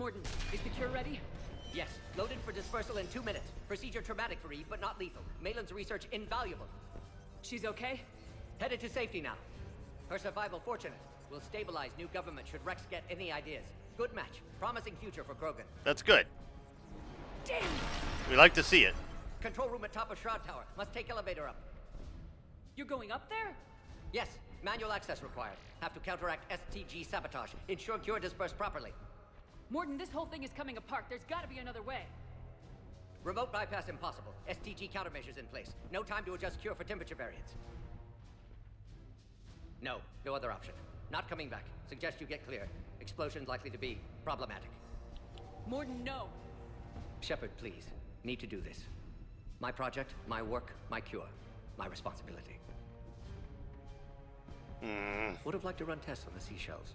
S3: Morden, is the cure ready?
S9: Yes, loaded for dispersal in 2 minutes. Procedure traumatic for Eve, but not lethal. Malin's research invaluable.
S3: She's okay?
S9: Headed to safety now. Her survival fortunate. Will stabilize new government should Rex get any ideas. Good match. Promising future for Krogan.
S1: That's good.
S3: Damn!
S1: We like to see it.
S9: Control room at top of Shroud Tower. Must take elevator up.
S3: You're going up there?
S9: Yes, manual access required. Have to counteract STG sabotage. Ensure cure dispersed properly.
S3: Morden, this whole thing is coming apart. There's gotta be another way.
S9: Remote bypass impossible. STG countermeasures in place. No time to adjust cure for temperature variance. No other option. Not coming back. Suggest you get clear. Explosion's likely to be problematic.
S3: Morden, no.
S9: Shepard, please. Need to do this. My project, my work, my cure. My responsibility. Would have liked to run tests on the seashells.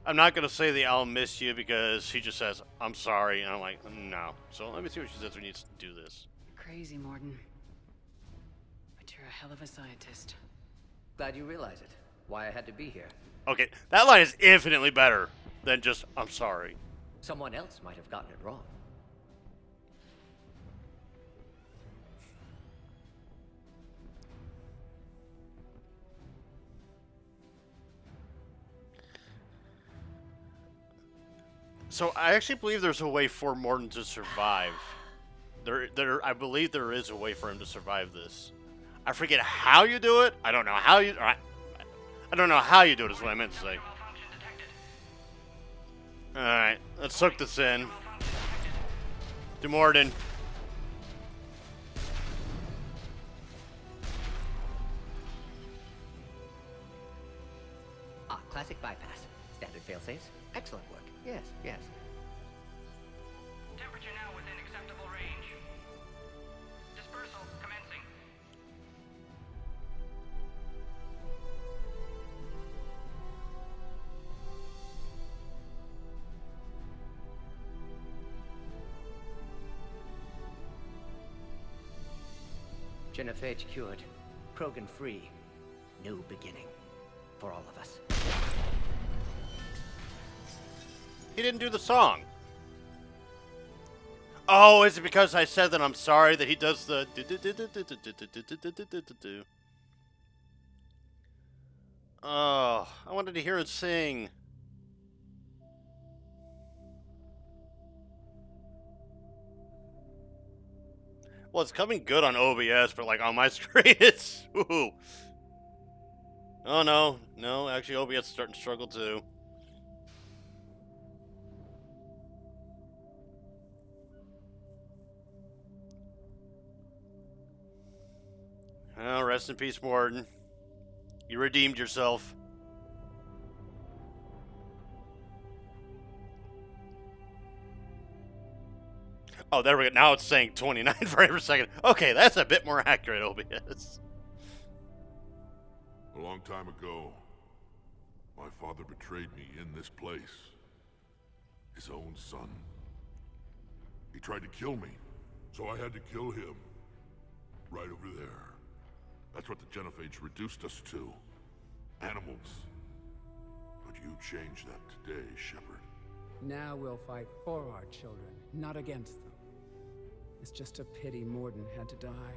S1: I'm not going to say the I'll miss you because she just says, I'm sorry. And I'm like, no. So let me see what she says when you do this.
S3: Crazy, Morden. But you're a hell of a scientist.
S9: Glad you realize it. Why I had to be here.
S1: Okay, that line is infinitely better than just, I'm sorry.
S9: Someone else might have gotten it wrong.
S1: So I actually believe there's a way for Morden to survive. I believe there is a way for him to survive this. I forget how you do it. I don't know how you. I don't know how you do it. Is what I meant to say. All right, let's hook this in. To Morden.
S9: Classic bypass. Standard failsafes. Excellent work. Yes.
S14: Temperature now within acceptable range. Dispersal commencing.
S9: Genophage cured. Krogan free. New beginning. For all of us.
S1: He didn't do the song. Oh, is it because I said that I'm sorry that he does the... Oh, I wanted to hear it sing. Well, it's coming good on OBS, but like on my screen, it's... Ooh. Oh, no, actually OBS is starting to struggle too. Oh, rest in peace, Morden. You redeemed yourself. Oh, there we go. Now it's saying 29 frames per second. Okay, that's a bit more accurate, OBS.
S5: A long time ago, my father betrayed me in this place. His own son. He tried to kill me, so I had to kill him. Right over there. That's what the Genophage reduced us to. Animals. But you changed that today, Shepard.
S12: Now we'll fight for our children, not against them. It's just a pity Morden had to die.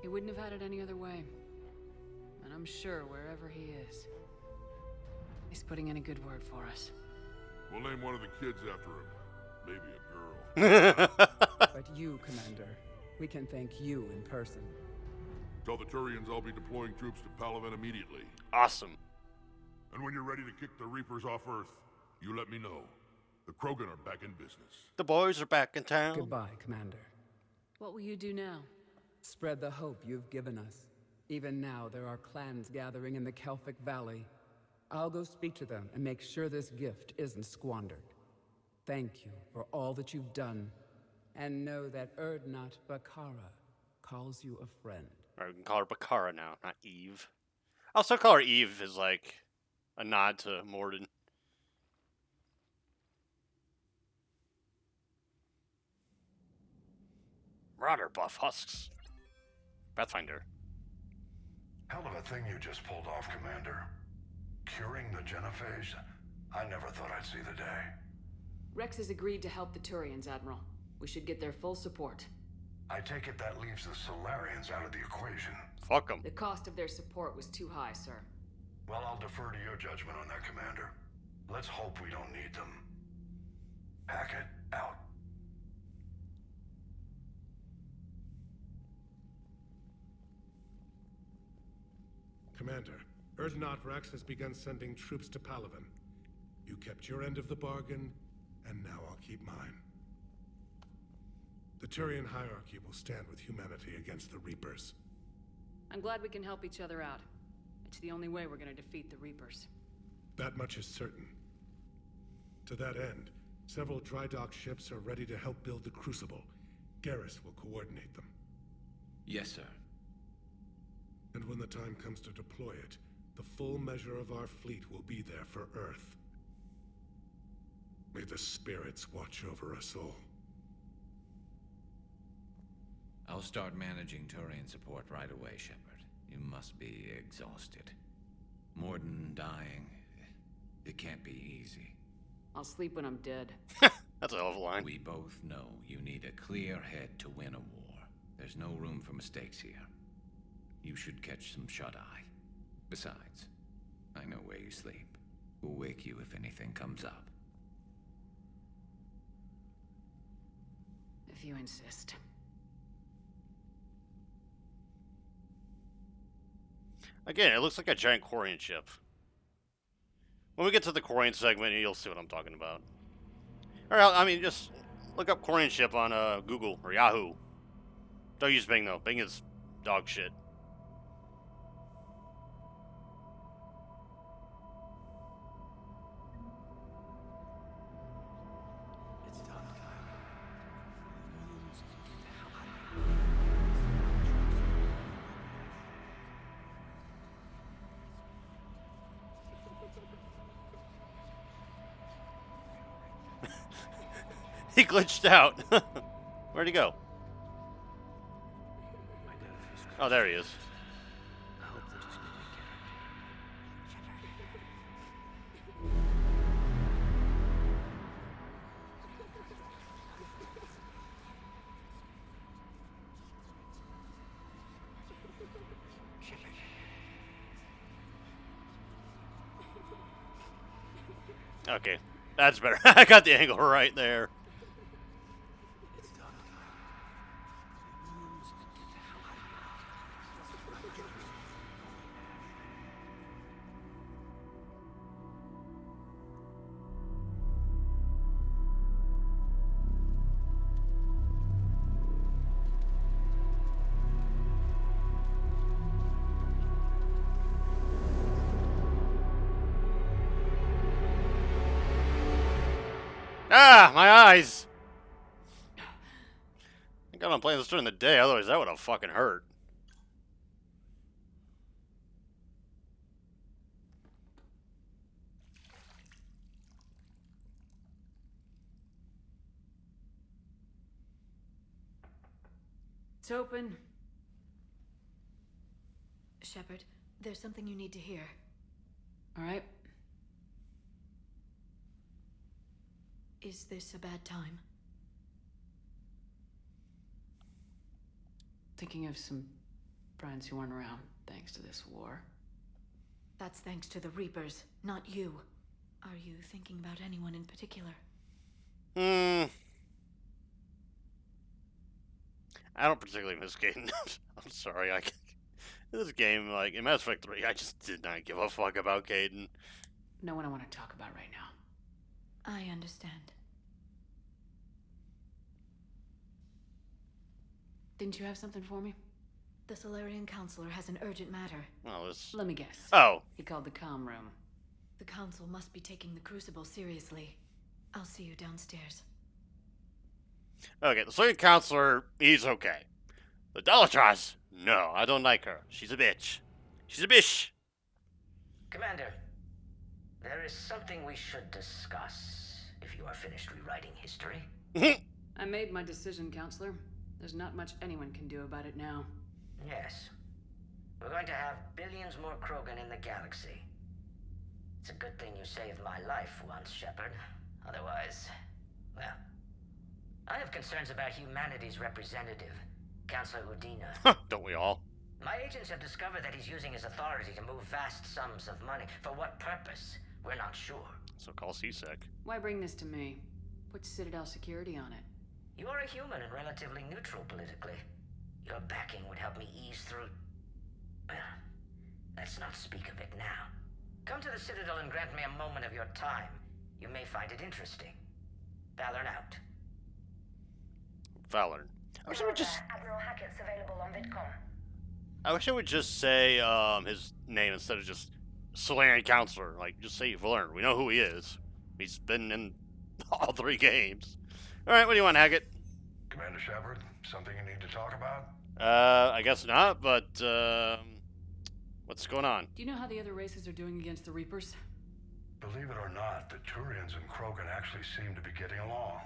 S3: He wouldn't have had it any other way. And I'm sure wherever he is, he's putting in a good word for us.
S5: We'll name one of the kids after him. Maybe a girl.
S12: But you, Commander, we can thank you in person.
S5: Tell the Turians I'll be deploying troops to Palaven immediately.
S1: Awesome.
S5: And when you're ready to kick the Reapers off Earth, you let me know. The Krogan are back in business.
S1: The boys are back in town.
S12: Goodbye, Commander.
S3: What will you do now?
S12: Spread the hope you've given us. Even now, there are clans gathering in the Kelphic Valley. I'll go speak to them and make sure this gift isn't squandered. Thank you for all that you've done. And know that Erdnot Bakara calls you a friend.
S1: Or we can call her Bakara now, not Eve. I'll still call her Eve as like a nod to Morden. Marauder buff husks. Pathfinder.
S2: Hell of a thing you just pulled off, Commander. Curing the genophage? I never thought I'd see the day.
S3: Rex has agreed to help the Turians, Admiral. We should get their full support.
S2: I take it that leaves the Salarians out of the equation.
S1: Fuck them.
S3: The cost of their support was too high, sir.
S2: Well, I'll defer to your judgment on that, Commander. Let's hope we don't need them. Hackett, out.
S10: Commander, Earthnaut Rex has begun sending troops to Palaven. You kept your end of the bargain, and now I'll keep mine. The Turian hierarchy will stand with humanity against the Reapers.
S3: I'm glad we can help each other out. It's the only way we're gonna defeat the Reapers.
S10: That much is certain. To that end, several dry dock ships are ready to help build the Crucible. Garrus will coordinate them.
S13: Yes, sir.
S10: And when the time comes to deploy it, the full measure of our fleet will be there for Earth. May the spirits watch over us all.
S13: I'll start managing Turian support right away, Shepard. You must be exhausted. Morden dying. It can't be easy.
S3: I'll sleep when I'm dead.
S1: That's a hell of a line.
S13: We both know you need a clear head to win a war. There's no room for mistakes here. You should catch some shut-eye. Besides, I know where you sleep. We'll wake you if anything comes up.
S3: If you insist.
S1: Again, it looks like a giant Quarian ship. When we get to the Quarian segment, you'll see what I'm talking about. Or, I mean, just look up Quarian ship on Google or Yahoo. Don't use Bing, though. Bing is dog shit. He glitched out. Where'd he go? Oh, there he is. Okay, that's better. I got the angle right there. Ah, my eyes! I got on playing this during the day, otherwise that would have fucking hurt.
S3: It's open.
S6: Shepard, there's something you need to hear.
S3: All right.
S6: Is this a bad time?
S3: Thinking of some friends who aren't around thanks to this war.
S6: That's thanks to the Reapers, not you. Are you thinking about anyone in particular?
S1: I don't particularly miss Caden. I'm sorry, this game, like, in Mass Effect 3, I just did not give a fuck about Caden.
S3: No one I want to talk about right now.
S6: I understand.
S3: Didn't you have something for me?
S6: The Salarian Counselor has an urgent matter.
S1: Oh, this...
S3: Let me guess.
S1: Oh.
S3: He called the comm room.
S6: The Council must be taking the Crucible seriously. I'll see you downstairs.
S1: Okay, the Salarian Counselor, he's okay. The Dolatras, no, I don't like her. She's a bitch. She's a bitch.
S15: Commander, there is something we should discuss, if you are finished rewriting history.
S3: I made my decision, Counselor. There's not much anyone can do about it now.
S15: Yes. We're going to have billions more Krogan in the galaxy. It's a good thing you saved my life once, Shepard. Otherwise, well, I have concerns about humanity's representative, Councilor Udina.
S1: Don't we all?
S15: My agents have discovered that he's using his authority to move vast sums of money. For what purpose? We're not sure.
S1: So-called CSEC.
S3: Why bring this to me? Put Citadel security on it.
S15: You are a human and relatively neutral politically. Your backing would help me ease through... Well, let's not speak of it now. Come to the Citadel and grant me a moment of your time. You may find it interesting. Valorn out.
S1: Valorn. I wish I would just...
S11: Admiral Hackett's available on VidCom.
S1: I wish I would just say his name instead of just Salarian Counselor. Like, just say Valorn. We know who he is. He's been in all 3 games. Alright, what do you want, Hackett?
S2: Commander Shepard, something you need to talk about?
S1: I guess not, but, what's going on?
S3: Do you know how the other races are doing against the Reapers?
S2: Believe it or not, the Turians and Krogan actually seem to be getting along.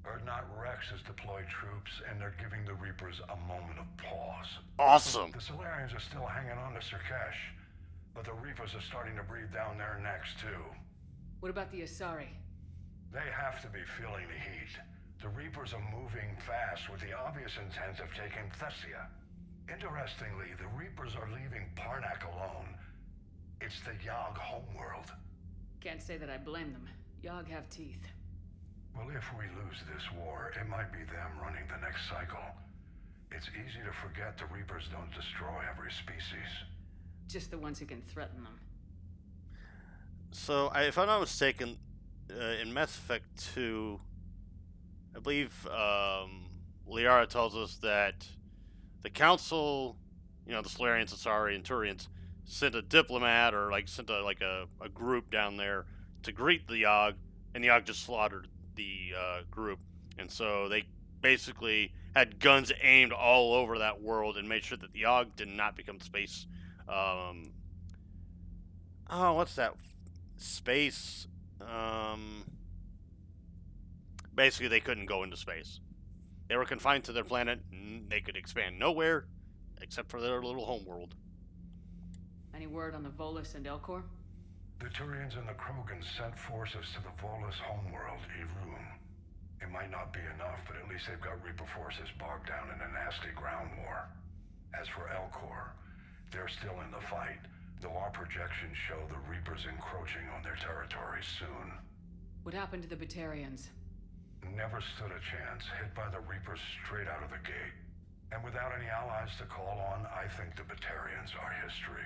S2: Urdnot Rex has deployed troops, and they're giving the Reapers a moment of pause.
S1: Awesome.
S2: The Salarians are still hanging on to Sirkesh, but the Reapers are starting to breathe down their necks, too.
S3: What about the Asari?
S2: They have to be feeling the heat. The Reapers are moving fast with the obvious intent of taking Thessia. Interestingly, the Reapers are leaving Parnak alone. It's the Yogg homeworld.
S3: Can't say that I blame them. Yogg have teeth.
S2: Well, if we lose this war, it might be them running the next cycle. It's easy to forget the Reapers don't destroy every species.
S3: Just the ones who can threaten them.
S1: So, if I'm not mistaken, in Mass Effect 2, I believe Liara tells us that the Council, you know, the Salarians, Asari, and Turians, sent a diplomat or sent a group down there to greet the Yogg, and the Yogg just slaughtered the group. And so they basically had guns aimed all over that world and made sure that the Yogg did not become space. What's that? Space. Basically, they couldn't go into space. They were confined to their planet. And they could expand nowhere except for their little homeworld.
S3: Any word on the Volus and Elcor?
S2: The Turians and the Krogan sent forces to the Volus homeworld, Irun. It might not be enough, but at least they've got Reaper forces bogged down in a nasty ground war. As for Elcor, they're still in the fight, though our projections show the Reapers encroaching on their territory soon.
S3: What happened to the Batarians?
S2: Never stood a chance, hit by the Reapers straight out of the gate. And without any allies to call on, I think the Batarians are history.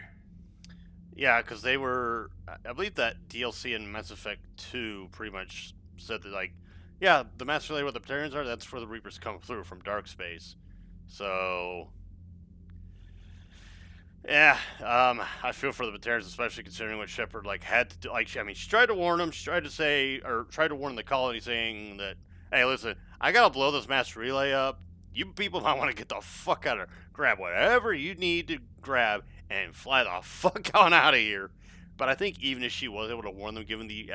S1: Yeah, because they were... I believe that DLC in Mass Effect 2 pretty much said that, yeah, the Master Layer where the Batarians are, that's where the Reapers come through from dark space. So... yeah, I feel for the Batarians, especially considering what Shepard, had to do. She tried to warn them, she tried to say, or tried to warn the colony saying that, hey, listen, I gotta blow this master relay up. You people might want to get the fuck out of here. Grab whatever you need to grab and fly the fuck on out of here. But I think even if she was able to warn them, given the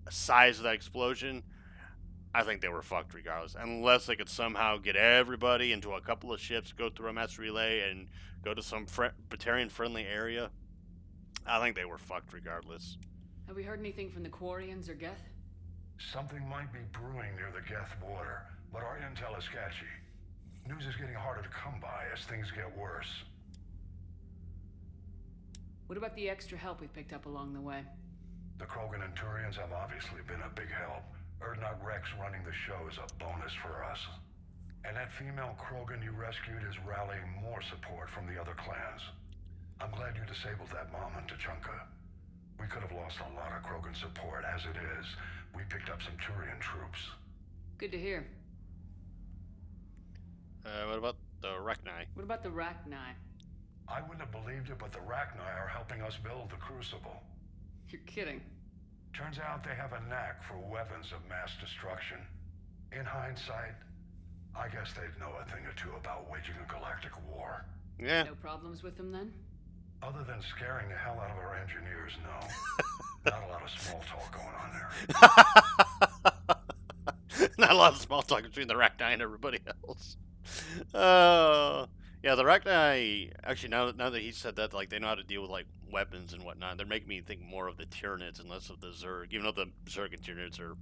S1: size of that explosion, I think they were fucked regardless. Unless they could somehow get everybody into a couple of ships, go through a master relay, and go to some Batarian-friendly area, I think they were fucked regardless.
S3: Have we heard anything from the Quarians or Geth?
S2: Something might be brewing near the Geth border, but our intel is sketchy. News is getting harder to come by as things get worse.
S3: What about the extra help we picked up along the way?
S2: The Krogan and Turians have obviously been a big help. Urdnot Rex running the show is a bonus for us. And that female Krogan you rescued is rallying more support from the other clans. I'm glad you disabled that bomb in Tachanka. We could have lost a lot of Krogan support. As it is, we picked up some Turian troops.
S3: Good to hear.
S1: What about the Rachni?
S3: What about the Rachni?
S2: I wouldn't have believed it, but the Rachni are helping us build the Crucible.
S3: You're kidding.
S2: Turns out they have a knack for weapons of mass destruction. In hindsight, I guess they'd know a thing or two about waging a galactic war.
S1: Yeah.
S3: No problems with them then?
S2: Other than scaring the hell out of our engineers, no. Not a lot of small talk going on there.
S1: Not a lot of small talk between the Rachni and everybody else. Yeah, the Rachni, actually, now that he said that, like, they know how to deal with, like, weapons and whatnot. They're making me think more of the Tyranids and less of the Zerg, even though the Zerg and Tyranids are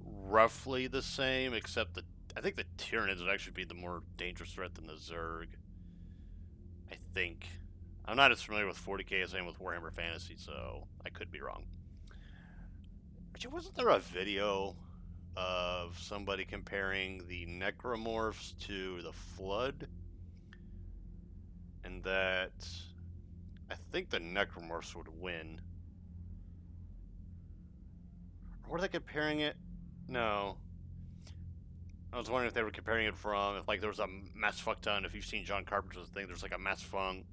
S1: roughly the same, except that I think the Tyranids would actually be the more dangerous threat than the Zerg. I think. I'm not as familiar with 40k as I am with Warhammer Fantasy, so I could be wrong. Actually, wasn't there a video of somebody comparing the Necromorphs to the Flood? And that I think the Necromorphs would win. Or were they comparing it? No. I was wondering if they were comparing it from, if like there was a mass fuck ton, if you've seen John Carpenter's thing, there's like a mass fung,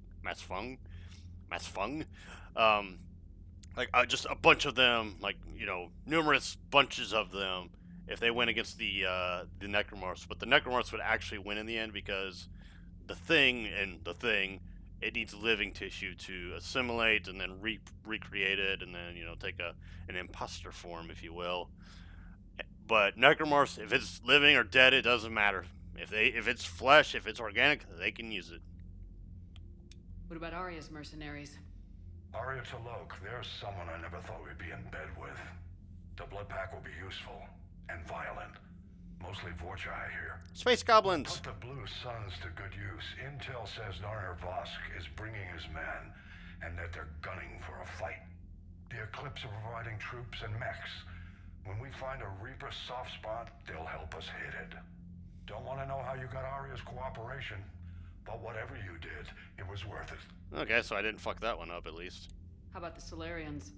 S1: like just a bunch of them, like, you know, numerous bunches of them, if they went against the Necromorphs. But the Necromorphs would actually win in the end because the thing, it needs living tissue to assimilate and then recreate it, and then, you know, take an imposter form, if you will. But Necromorphs, if it's living or dead, it doesn't matter. If it's flesh, if it's organic, they can use it.
S3: What about Arya's mercenaries?
S2: Arya T'Loak, there's someone I never thought we'd be in bed with. The blood pack will be useful and violent. Mostly Vorcha, I hear.
S1: Space goblins!
S2: Put the Blue Suns to good use. Intel says Narner Vosk is bringing his men, and that they're gunning for a fight. The Eclipse are providing troops and mechs. When we find a Reaper soft spot, they'll help us hit it. Don't want to know how you got Arya's cooperation, but whatever you did, it was worth it.
S1: Okay, so I didn't fuck that one up, at least.
S3: How about the Salarians?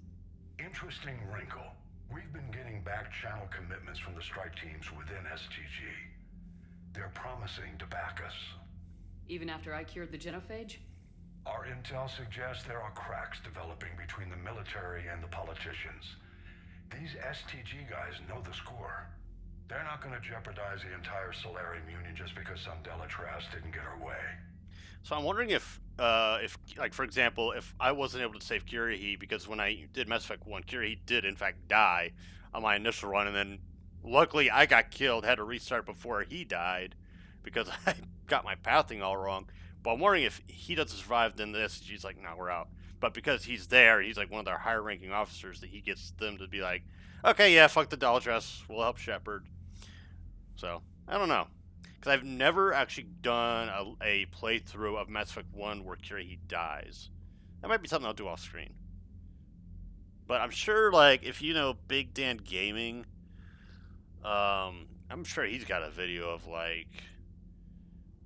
S2: Interesting wrinkle. We've been getting back channel commitments from the strike teams within STG. They're promising to back us.
S3: Even after I cured the genophage?
S2: Our intel suggests there are cracks developing between the military and the politicians. These STG guys know the score. They're not going to jeopardize the entire Salarian Union just because some Delatras didn't get her way.
S1: So I'm wondering if, like, for example, if I wasn't able to save Kirihi, because when I did Mass Effect 1, Kirihi did, in fact, die on my initial run, and then, luckily, I got killed, had to restart before he died, because I got my pathing all wrong. But I'm wondering if he doesn't survive, then the SG's like, no, we're out. But because he's there, he's like one of their higher ranking officers, that he gets them to be like, okay, yeah, fuck the Delatras, we'll help Shepard. So, I don't know. Because I've never actually done a playthrough of Mass Effect 1 where Kirihi dies. That might be something I'll do off screen. But I'm sure, like, if you know Big Dan Gaming, I'm sure he's got a video of, like,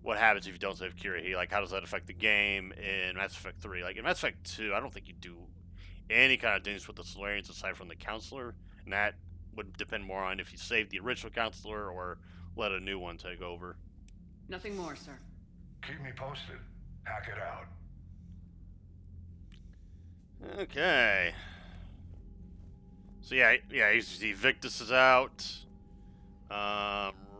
S1: what happens if you don't save Kirihi. Like, how does that affect the game in Mass Effect 3? Like, in Mass Effect 2, I don't think you do any kind of things with the Salarians aside from the Counselor. And that would depend more on if you save the original Counselor or let a new one take over.
S3: Nothing more, sir.
S2: Keep me posted. Hack it out.
S1: Okay. So yeah, you see Victus is out.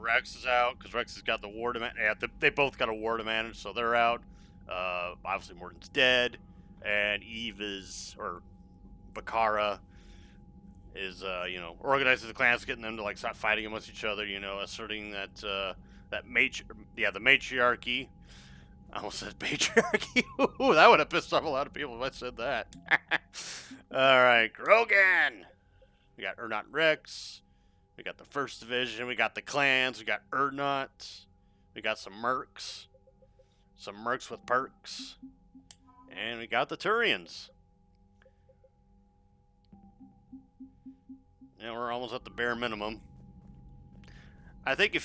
S1: Rex is out, because Rex has got the war to manage. Yeah, they both got a war to manage, so they're out. Obviously Morton's dead. And Eve is, or Bakara is, you know, organizing the clans, getting them to, like, stop fighting amongst each other, you know, asserting that, the matriarchy. I almost said patriarchy. Ooh, that would have pissed off a lot of people if I said that. Alright, Krogan! We got Ernot Rex. We got the 1st Division. We got the clans. We got Ernot. We got some mercs. Some mercs with perks. And we got the Turians. Yeah, we're almost at the bare minimum. I think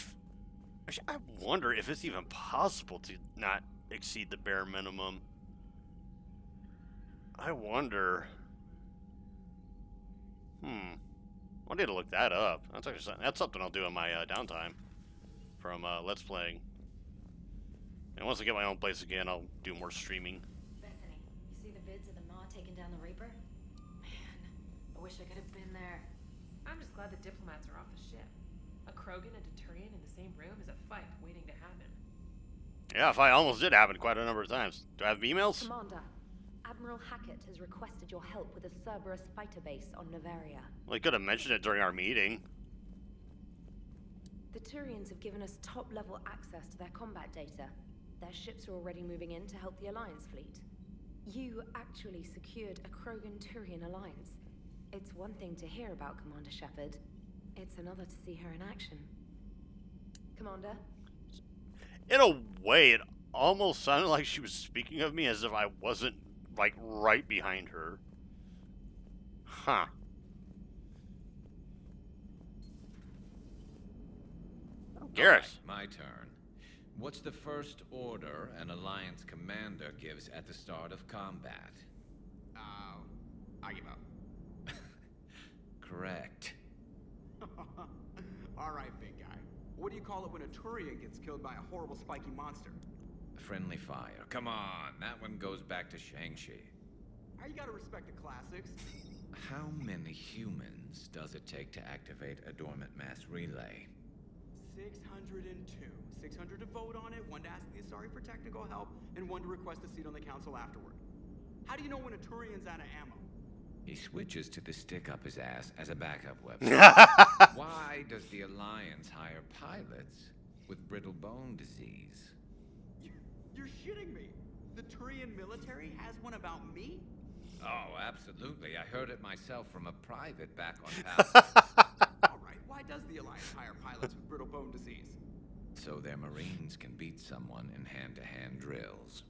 S1: I wonder if it's even possible to not exceed the bare minimum. I wonder. I need to look that up. That's something I'll do in my downtime from Let's Playing. And once I get my own place again, I'll do more streaming.
S6: Bethany, you see the vids of the Maw taking down the Reaper? Man, I wish I could have been there.
S7: I'm just glad the diplomats are off the ship. A Krogan and a Turian in the same room is a fight waiting to happen.
S1: Yeah, a fight almost did happen quite a number of times. Do I have emails?
S16: Commander, Admiral Hackett has requested your help with a Cerberus fighter base on Novaria.
S1: Well, he could have mentioned it during our meeting.
S16: The Turians have given us top-level access to their combat data. Their ships are already moving in to help the Alliance fleet. You actually secured a Krogan-Turian alliance. It's one thing to hear about Commander Shepard. It's another to see her in action. Commander?
S1: In a way, it almost sounded like she was speaking of me as if I wasn't, like, right behind her. Huh. Garrus.
S13: Right, my turn. What's the first order an Alliance commander gives at the start of combat?
S17: I give up.
S13: Correct.
S17: Alright, big guy. What do you call it when a Turian gets killed by a horrible spiky monster?
S13: Friendly fire. Come on, that one goes back to Shang-Chi.
S17: You gotta respect the classics.
S13: How many humans does it take to activate a dormant mass relay?
S17: 602. 600 to vote on it, 1 to ask the Asari for technical help, and 1 to request a seat on the council afterward. How do you know when a Turian's out of ammo?
S13: He switches to the stick up his ass as a backup weapon. Why does the Alliance hire pilots with brittle bone disease?
S17: You're shitting me. The Turian military has one about me?
S13: Oh, absolutely. I heard it myself from a private back on Palestine.
S17: Alright, why does the Alliance hire pilots with brittle bone disease?
S13: So their Marines can beat someone in hand-to-hand drills.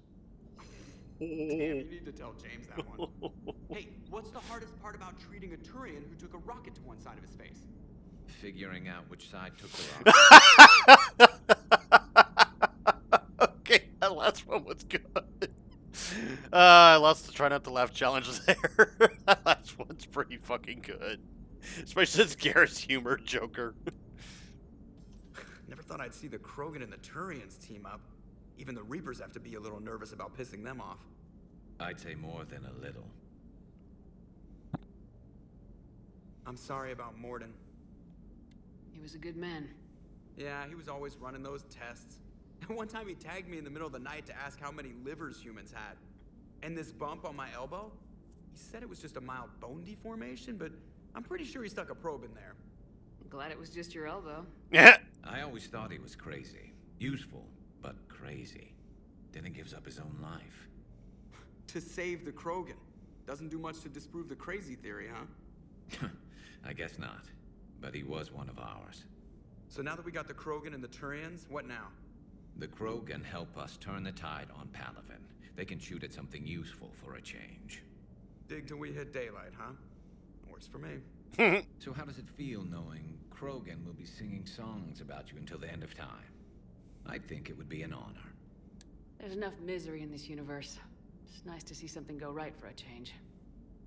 S17: Damn, you need to tell James that one. Hey, what's the hardest part about treating a Turian who took a rocket to one side of his face?
S13: Figuring out which side took the rocket.
S1: Okay, that last one was good. I lost the try not to laugh challenge there. That last one's pretty fucking good. Especially since Garrett's humor, Joker.
S17: Never thought I'd see the Krogan and the Turians team up. Even the Reapers have to be a little nervous about pissing them off.
S13: I'd say more than a little.
S17: I'm sorry about Morden.
S3: He was a good man.
S17: Yeah, he was always running those tests. And one time he tagged me in the middle of the night to ask how many livers humans had. And this bump on my elbow? He said it was just a mild bone deformation, but I'm pretty sure he stuck a probe in there.
S3: I'm glad it was just your elbow.
S1: Yeah.
S13: I always thought he was crazy. Useful, but crazy. Then he gives up his own life.
S17: To save the Krogan. Doesn't do much to disprove the crazy theory, huh?
S13: I guess not. But he was one of ours.
S17: So now that we got the Krogan and the Turians, what now?
S13: The Krogan help us turn the tide on Palaven. They can shoot at something useful for a change.
S17: Dig till we hit daylight, huh? Works for me.
S13: So how does it feel knowing Krogan will be singing songs about you until the end of time? I think it would be an honor.
S3: There's enough misery in this universe. It's nice to see something go right for a change.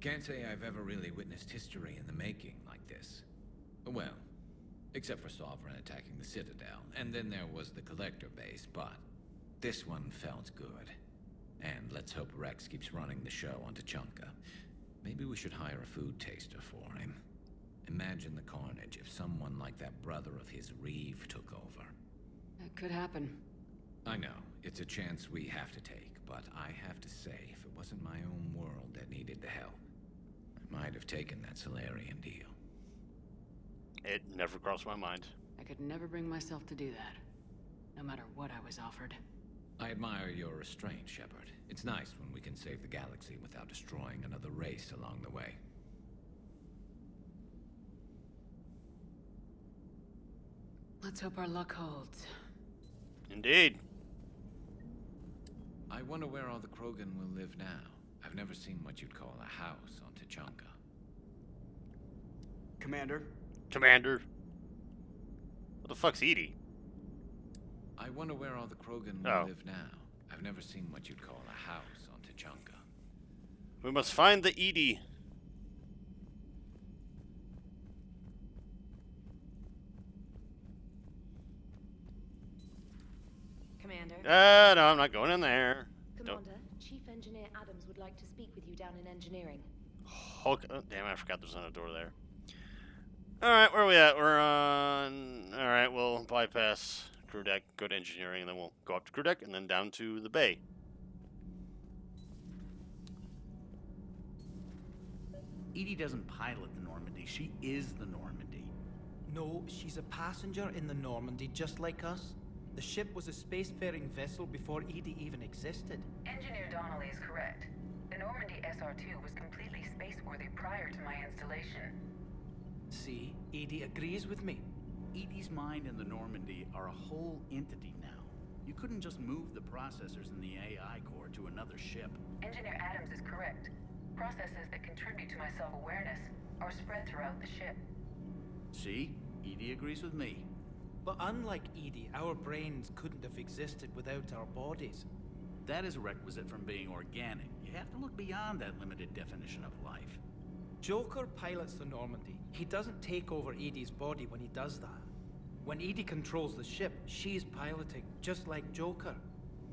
S13: Can't say I've ever really witnessed history in the making like this. Well, except for Sovereign attacking the Citadel, and then there was the Collector base, but this one felt good. And let's hope Rex keeps running the show on Tachanka. Maybe we should hire a food taster for him. Imagine the carnage if someone like that brother of his, Reeve, took over.
S3: That could happen.
S13: I know, it's a chance we have to take, but I have to say, if it wasn't my own world that needed the help, I might have taken that Salarian deal.
S1: It never crossed my mind.
S3: I could never bring myself to do that, no matter what I was offered.
S13: I admire your restraint, Shepard. It's nice when we can save the galaxy without destroying another race along the way.
S3: Let's hope our luck holds.
S1: Indeed.
S13: I wonder where all the Krogan will live now. I've never seen what you'd call a house on Tachanka.
S17: Commander?
S1: Commander? What the fuck's Edie?
S13: I wonder where all the Krogan will live now. I've never seen what you'd call a house on Tachanka.
S1: We must find the Edie.
S16: Commander?
S1: No, I'm not going in there.
S16: Commander, Chief Engineer Adams would like to speak with you down in engineering.
S1: Hulk. Oh, damn, I forgot there's another door there. Alright, where are we at? We're on... Alright, we'll bypass crew deck, go to engineering, and then we'll go up to crew deck, and then down to the bay.
S18: Edie doesn't pilot the Normandy, she is the Normandy.
S19: No, she's a passenger in the Normandy, just like us. The ship was a spacefaring vessel before EDI even existed.
S3: Engineer Donnelly is correct. The Normandy SR-2 was completely spaceworthy prior to my installation.
S19: See, EDI agrees with me.
S18: EDI's mind and the Normandy are a whole entity now. You couldn't just move the processors in the AI core to another ship.
S3: Engineer Adams is correct. Processes that contribute to my self-awareness are spread throughout the ship.
S18: See? EDI agrees with me.
S19: But unlike EDI, our brains couldn't have existed without our bodies.
S18: That is a requisite from being organic. You have to look beyond that limited definition of life.
S19: Joker pilots the Normandy. He doesn't take over EDI's body when he does that. When EDI controls the ship, she's piloting, just like Joker.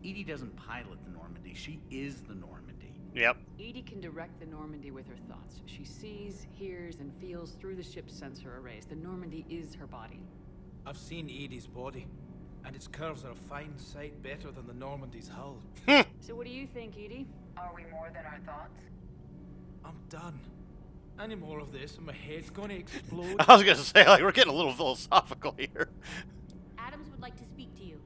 S18: EDI doesn't pilot the Normandy, she is the Normandy.
S1: Yep.
S3: EDI can direct the Normandy with her thoughts. She sees, hears, and feels through the ship's sensor arrays. The Normandy is her body.
S19: I've seen EDI's body, and its curves are a fine sight better than the Normandy's hull.
S3: So what do you think, EDI? Are we more than our thoughts?
S19: I'm done. Any more of this and my head's gonna explode.
S1: I was gonna say, like, we're getting a little philosophical here.
S20: Adams would like to speak to you.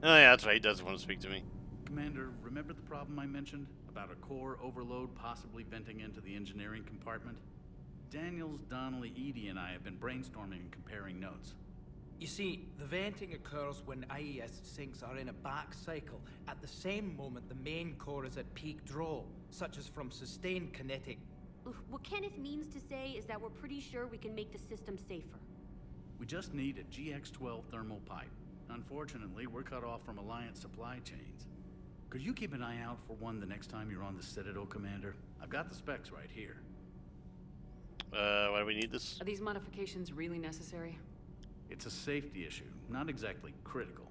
S1: Oh yeah, that's right, he does want to speak to me.
S18: Commander, remember the problem I mentioned? About a core overload possibly venting into the engineering compartment? Daniels, Donnelly, EDI, and I have been brainstorming and comparing notes.
S19: You see, the venting occurs when IES sinks are in a back cycle. At the same moment, the main core is at peak draw, such as from sustained kinetic.
S20: What Kenneth means to say is that we're pretty sure we can make the system safer.
S18: We just need a GX-12 thermal pipe. Unfortunately, we're cut off from Alliance supply chains. Could you keep an eye out for one the next time you're on the Citadel, Commander? I've got the specs right here.
S1: Why do we need this?
S3: Are these modifications really necessary?
S18: It's a safety issue, not exactly critical.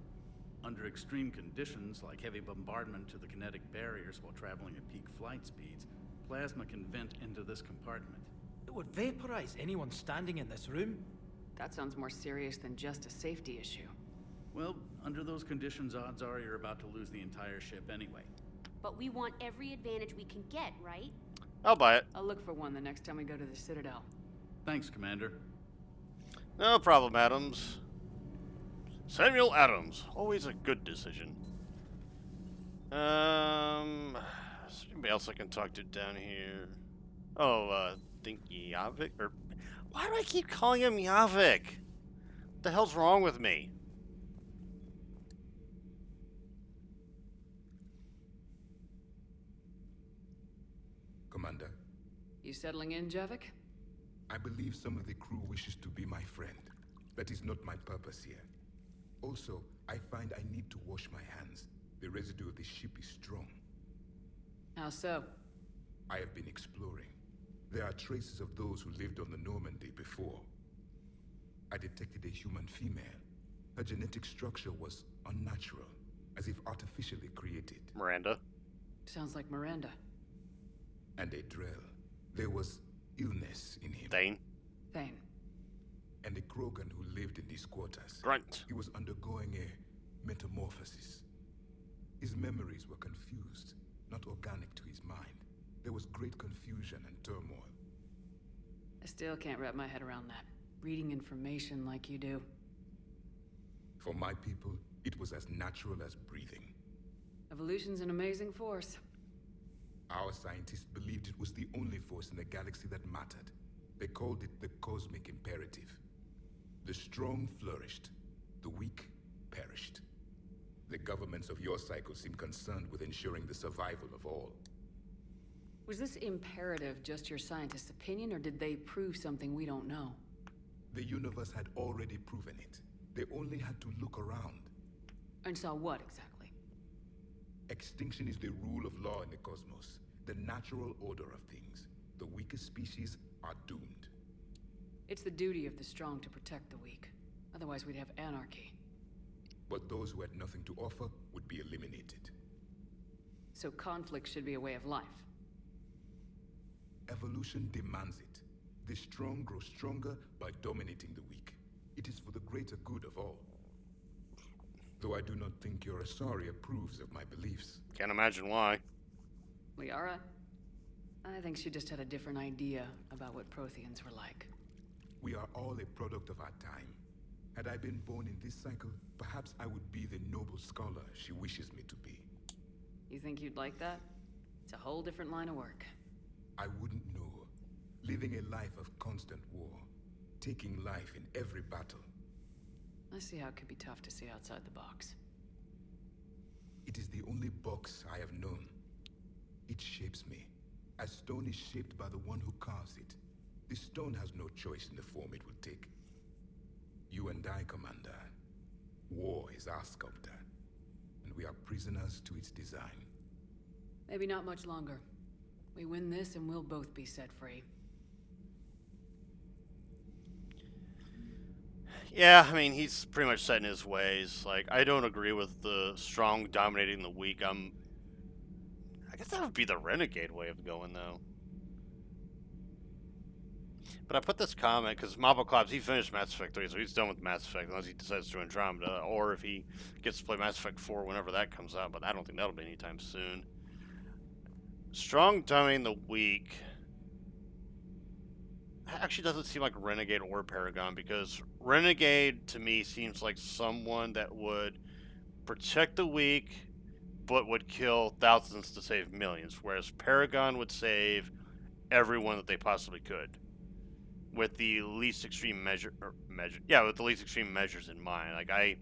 S18: Under extreme conditions, like heavy bombardment to the kinetic barriers while traveling at peak flight speeds, plasma can vent into this compartment.
S19: It would vaporize anyone standing in this room.
S3: That sounds more serious than just a safety issue.
S18: Well, under those conditions, odds are you're about to lose the entire ship anyway.
S20: But we want every advantage we can get, right?
S1: I'll buy it.
S3: I'll look for one the next time we go to the Citadel.
S18: Thanks, Commander.
S1: No problem, Adams. Samuel Adams. Always a good decision. Is there anybody else I can talk to down here? Oh, think Yavik? Or why do I keep calling him Yavik? What the hell's wrong with me?
S21: Commander.
S3: You settling in, Javik?
S21: I believe some of the crew wishes to be my friend. That is not my purpose here. Also, I find I need to wash my hands. The residue of the ship is strong.
S3: How so?
S21: I have been exploring. There are traces of those who lived on the Normandy before. I detected a human female. Her genetic structure was unnatural, as if artificially created.
S1: Miranda.
S3: Sounds like Miranda.
S21: And a Drell. There was illness in him.
S1: Thane.
S3: Thane.
S21: And a Krogan who lived in these quarters.
S1: Grunt.
S21: He was undergoing a metamorphosis. His memories were confused, not organic to his mind. There was great confusion and turmoil.
S3: I still can't wrap my head around that. Reading information like you do.
S21: For my people, it was as natural as breathing.
S3: Evolution's an amazing force.
S21: Our scientists believed it was the only force in the galaxy that mattered. They called it the cosmic imperative. The strong flourished, the weak perished. The governments of your cycle seem concerned with ensuring the survival of all.
S3: Was this imperative just your scientist's opinion, or did they prove something we don't know?
S21: The universe had already proven it. They only had to look around.
S3: And saw what, exactly?
S21: Extinction is the rule of law in the cosmos, the natural order of things. The weakest species are doomed.
S3: It's the duty of the strong to protect the weak. Otherwise we'd have anarchy.
S21: But those who had nothing to offer would be eliminated.
S3: So conflict should be a way of life.
S21: Evolution demands it. The strong grow stronger by dominating the weak. It is for the greater good of all. Though I do not think your Asari approves of my beliefs.
S1: Can't imagine why.
S3: Liara? I think she just had a different idea about what Protheans were like.
S21: We are all a product of our time. Had I been born in this cycle, perhaps I would be the noble scholar she wishes me to be.
S3: You think you'd like that? It's a whole different line of work.
S21: I wouldn't know. Living a life of constant war. Taking life in every battle.
S3: I see how it could be tough to see outside the box.
S21: It is the only box I have known. It shapes me, as stone is shaped by the one who carves it. This stone has no choice in the form it will take. You and I, Commander. War is our sculptor, and we are prisoners to its design.
S3: Maybe not much longer. We win this and we'll both be set free.
S1: Yeah, I mean, he's pretty much set in his ways. Like, I don't agree with the strong dominating the weak. I guess that would be the renegade way of going, though. But I put this comment because Moboclops, he finished Mass Effect 3, so he's done with Mass Effect unless he decides to Andromeda, or if he gets to play Mass Effect 4 whenever that comes out, but I don't think that'll be anytime soon. Strong dominating the weak actually doesn't seem like Renegade or Paragon, because Renegade to me seems like someone that would protect the weak but would kill thousands to save millions, whereas Paragon would save everyone that they possibly could with the least extreme with the least extreme measures in mind. Like, I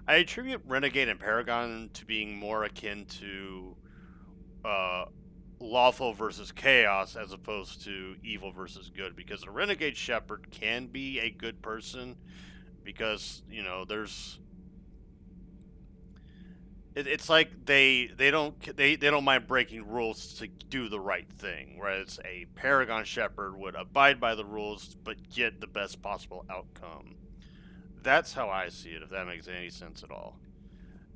S1: attribute Renegade and Paragon to being more akin to lawful versus chaos as opposed to evil versus good, because a renegade shepherd can be a good person because, you know, it's like they don't mind breaking rules to do the right thing, whereas a paragon shepherd would abide by the rules but get the best possible outcome. That's how I see it, if that makes any sense at all.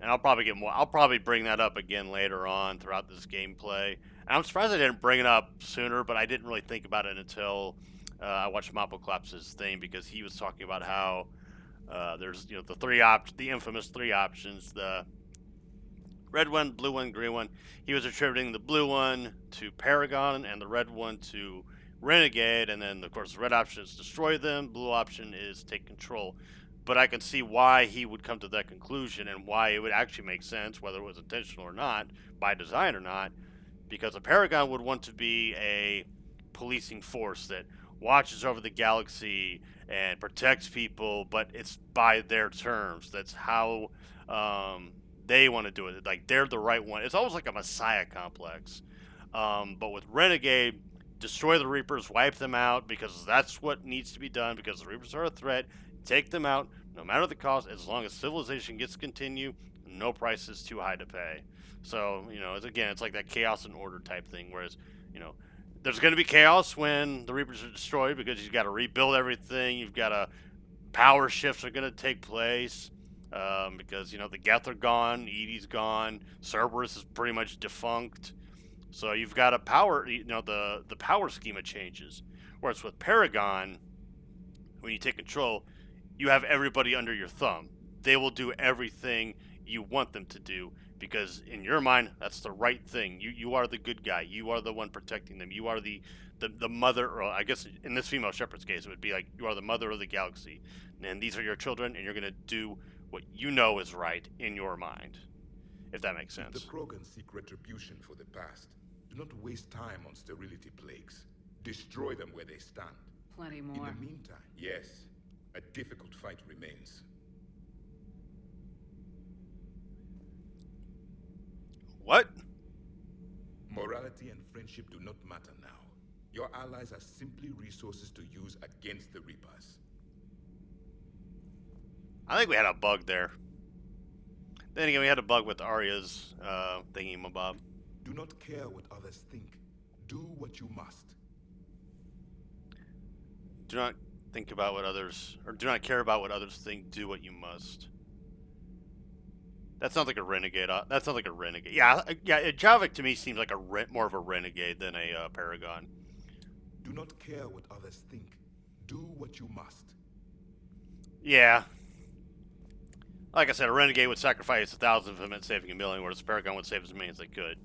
S1: And I'll probably bring that up again later on throughout this gameplay. And I'm surprised I didn't bring it up sooner, but I didn't really think about it until I watched Mopoclaps' thing, because he was talking about how there's, you know, the infamous three options, the red one, blue one, green one. He was attributing the blue one to Paragon and the red one to Renegade, and then of course the red option is destroy them, blue option is take control. But I can see why he would come to that conclusion and why it would actually make sense, whether it was intentional or not, by design or not, because a Paragon would want to be a policing force that watches over the galaxy and protects people, but it's by their terms. That's how they want to do it. Like, they're the right one. It's almost like a messiah complex. But with Renegade, destroy the Reapers, wipe them out, because that's what needs to be done, because the Reapers are a threat. Take them out, no matter the cost, as long as civilization gets to continue, no price is too high to pay. So, you know, it's like that chaos and order type thing, whereas, you know, there's going to be chaos when the Reapers are destroyed, because you've got to rebuild everything, you've got to, power shifts are going to take place, because, you know, the Geth are gone, Edie's gone, Cerberus is pretty much defunct, so you've got a power, you know, the power schema changes, whereas with Paragon, when you take control, you have everybody under your thumb. They will do everything you want them to do, because in your mind, that's the right thing. You are the good guy. You are the one protecting them. You are the mother, or I guess in this female shepherd's case, it would be like, you are the mother of the galaxy. And these are your children, and you're going to do what you know is right in your mind, if that makes sense.
S21: If the Krogan seek retribution for the past, do not waste time on sterility plagues. Destroy them where they stand.
S3: Plenty more.
S21: In the meantime, yes, a difficult fight remains.
S1: What?
S21: Morality and friendship do not matter now. Your allies are simply resources to use against the Reapers.
S1: I think we had a bug there. Then again, we had a bug with Arya's thingy-mabob.
S21: Do not care what others think. Do what you must.
S1: Do not think about what others, or do not care about what others think. Do what you must. That sounds like a renegade. That sounds like a renegade. Yeah. Javik to me seems like more of a renegade than a Paragon.
S21: Do not care what others think. Do what you must.
S1: Yeah. Like I said, a renegade would sacrifice 1,000 of them and saving 1,000,000, whereas a Paragon would save as many as they could.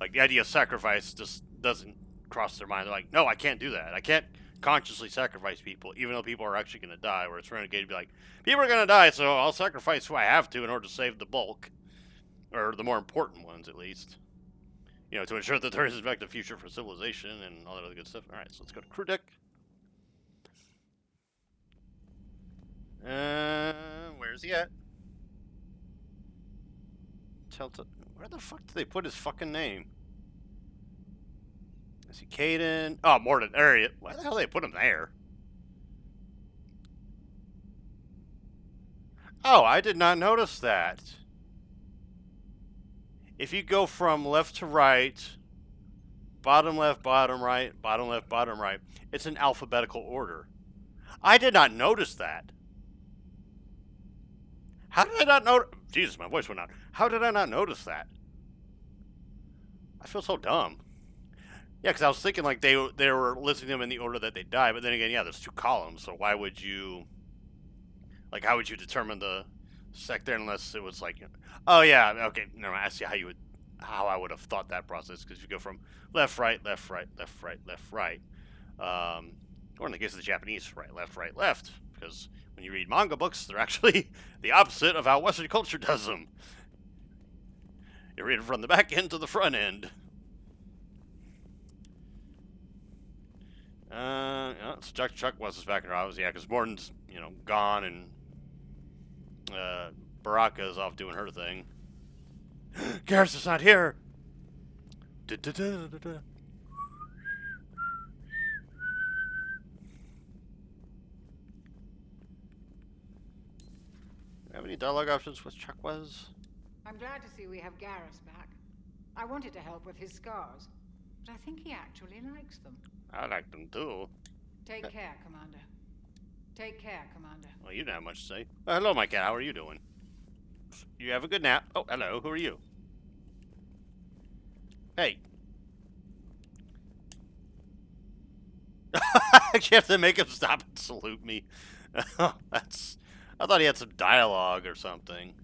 S1: Like, the idea of sacrifice just doesn't cross their mind. They're like, no, I can't do that. I can't consciously sacrifice people, even though people are actually going to die. Where it's Renegade to be like, people are going to die, so I'll sacrifice who I have to in order to save the bulk, or the more important ones at least. You know, to ensure that there is in fact a future for civilization and all that other good stuff. All right, so let's go to crew deck. Where's he at? Where the fuck did they put his fucking name? I see Caden. Oh, Morden. There he is. Why the hell did they put him there? Oh, I did not notice that. If you go from left to right, bottom left, bottom right, bottom left, bottom right, it's in alphabetical order. I did not notice that. How did I not notice? Jesus, my voice went out. How did I not notice that? I feel so dumb. Yeah, because I was thinking like they were listing them in the order that they die, but then again, yeah, there's 2 columns, so why would you, like, how would you determine the sector unless it was like, oh yeah, okay, never mind. I see how I would have thought that process, because you go from left, right, left, right, left, right, left, right, or in the case of the Japanese, right, left, because when you read manga books, they're actually the opposite of how Western culture does them. You read it from the back end to the front end. Yeah, so Chuck West is back in Rouse, yeah, because Morton's, gone, and Baraka is off doing her thing. Garrison's not here! Have any dialogue options with Chuck Wes?
S8: I'm glad to see we have Garrus back. I wanted to help with his scars, but I think he actually likes them.
S1: I like them too.
S8: Take care, Commander. Take care, Commander.
S1: Well, you don't have much to say. Well, hello, my cat. How are you doing? You have a good nap? Oh, hello. Who are you? Hey. I actually have to make him stop and salute me. I thought he had some dialogue or something.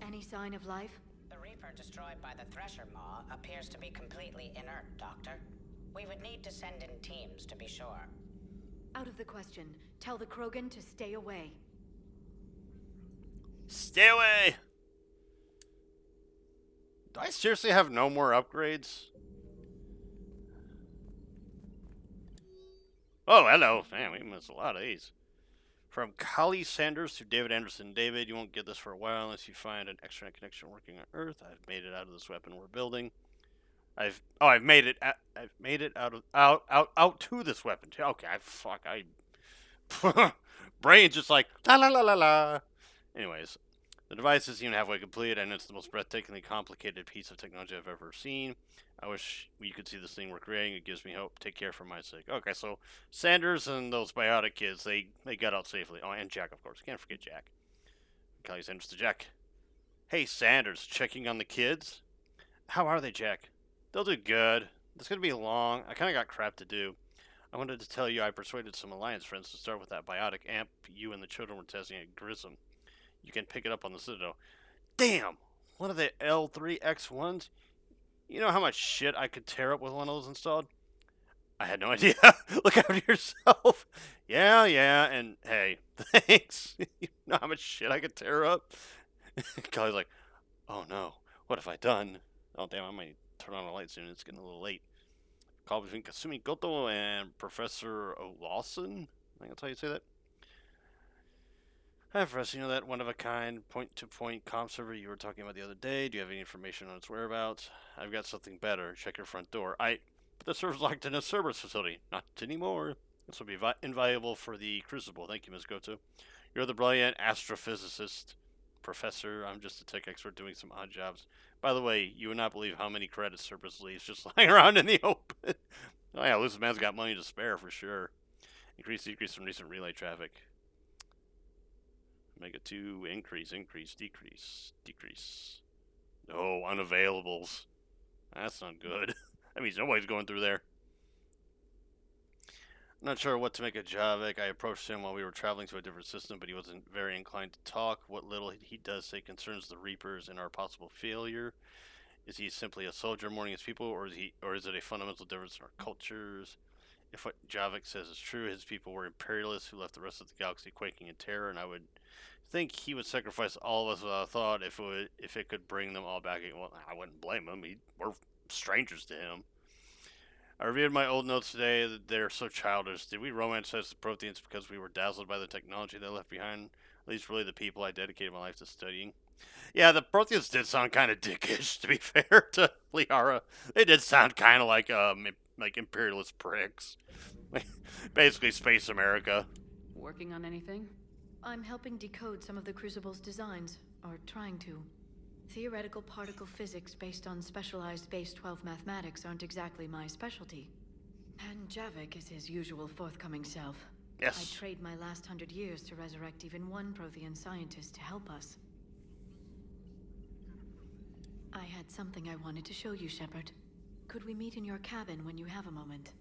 S6: Any sign of life?
S15: The Reaper destroyed by the Thresher Maw appears to be completely inert, Doctor. We would need to send in teams to be sure.
S6: Out of the question. Tell the Krogan to stay away.
S1: Stay away! Do I seriously have no more upgrades? Oh, hello. Man, we missed a lot of these. From Collie Sanders to David Anderson. David, you won't get this for a while unless you find an extra connection working on Earth. I've made it out of this weapon we're building. I've made it out to this weapon. Okay, brain just like la la la la la. Anyways, the device isn't even halfway complete, and it's the most breathtakingly complicated piece of technology I've ever seen. I wish you could see this thing we're creating. It gives me hope. Take care for my sake. Okay, so Sanders and those biotic kids, they got out safely. Oh, and Jack, of course. Can't forget Jack. Kelly Sanders to Jack. Hey, Sanders, checking on the kids? How are they, Jack? They'll do good. It's going to be long. I kind of got crap to do. I wanted to tell you I persuaded some Alliance friends to start with that biotic amp you and the children were testing at Grissom. You can pick it up on the Citadel. Damn! One of the L3X1s? You know how much shit I could tear up with one of those installed? I had no idea. Look after yourself. Yeah, and hey, thanks. You know how much shit I could tear up? Kelly's like, oh no, what have I done? Oh damn, I might turn on the light soon. It's getting a little late. Call between Kasumi Goto and Professor Lawson. I think that's how you say that. Hi, Professor. You know that one-of-a-kind point-to-point comm server you were talking about the other day? Do you have any information on its whereabouts? I've got something better. Check your front door. But the server's locked in a Cerberus facility. Not anymore. This will be invaluable for the Crucible. Thank you, Ms. Goto. You're the brilliant astrophysicist. Professor, I'm just a tech expert doing some odd jobs. By the way, you would not believe how many credits Cerberus leaves just lying around in the open. Oh yeah, Lucid Man's got money to spare for sure. Decrease from recent relay traffic. Omega 2, increase, decrease. Oh, unavailables. That's not good. That means nobody's going through there. I'm not sure what to make of Javik. I approached him while we were traveling to a different system, but he wasn't very inclined to talk. What little he does say concerns the Reapers and our possible failure. Is he simply a soldier mourning his people, or is it a fundamental difference in our cultures? if what Javik says is true, his people were imperialists who left the rest of the galaxy quaking in terror, and I would think he would sacrifice all of us without a thought if it could bring them all back. Well, I wouldn't blame him. We're strangers to him. I reviewed my old notes today. They're so childish. Did we romanticize the Protheans because we were dazzled by the technology they left behind? At least, really, the people I dedicated my life to studying. Yeah, the Protheans did sound kind of dickish, to be fair to Liara. They did sound kind of like imperialist pricks. Basically, Space America.
S3: Working on anything?
S6: I'm helping decode some of the Crucible's designs, or trying to. Theoretical particle physics based on specialized base 12 mathematics aren't exactly my specialty. And Javik is his usual forthcoming self.
S1: Yes.
S6: I'd trade my last 100 years to resurrect even one Prothean scientist to help us. I had something I wanted to show you, Shepard. Could we meet in your cabin when you have a moment?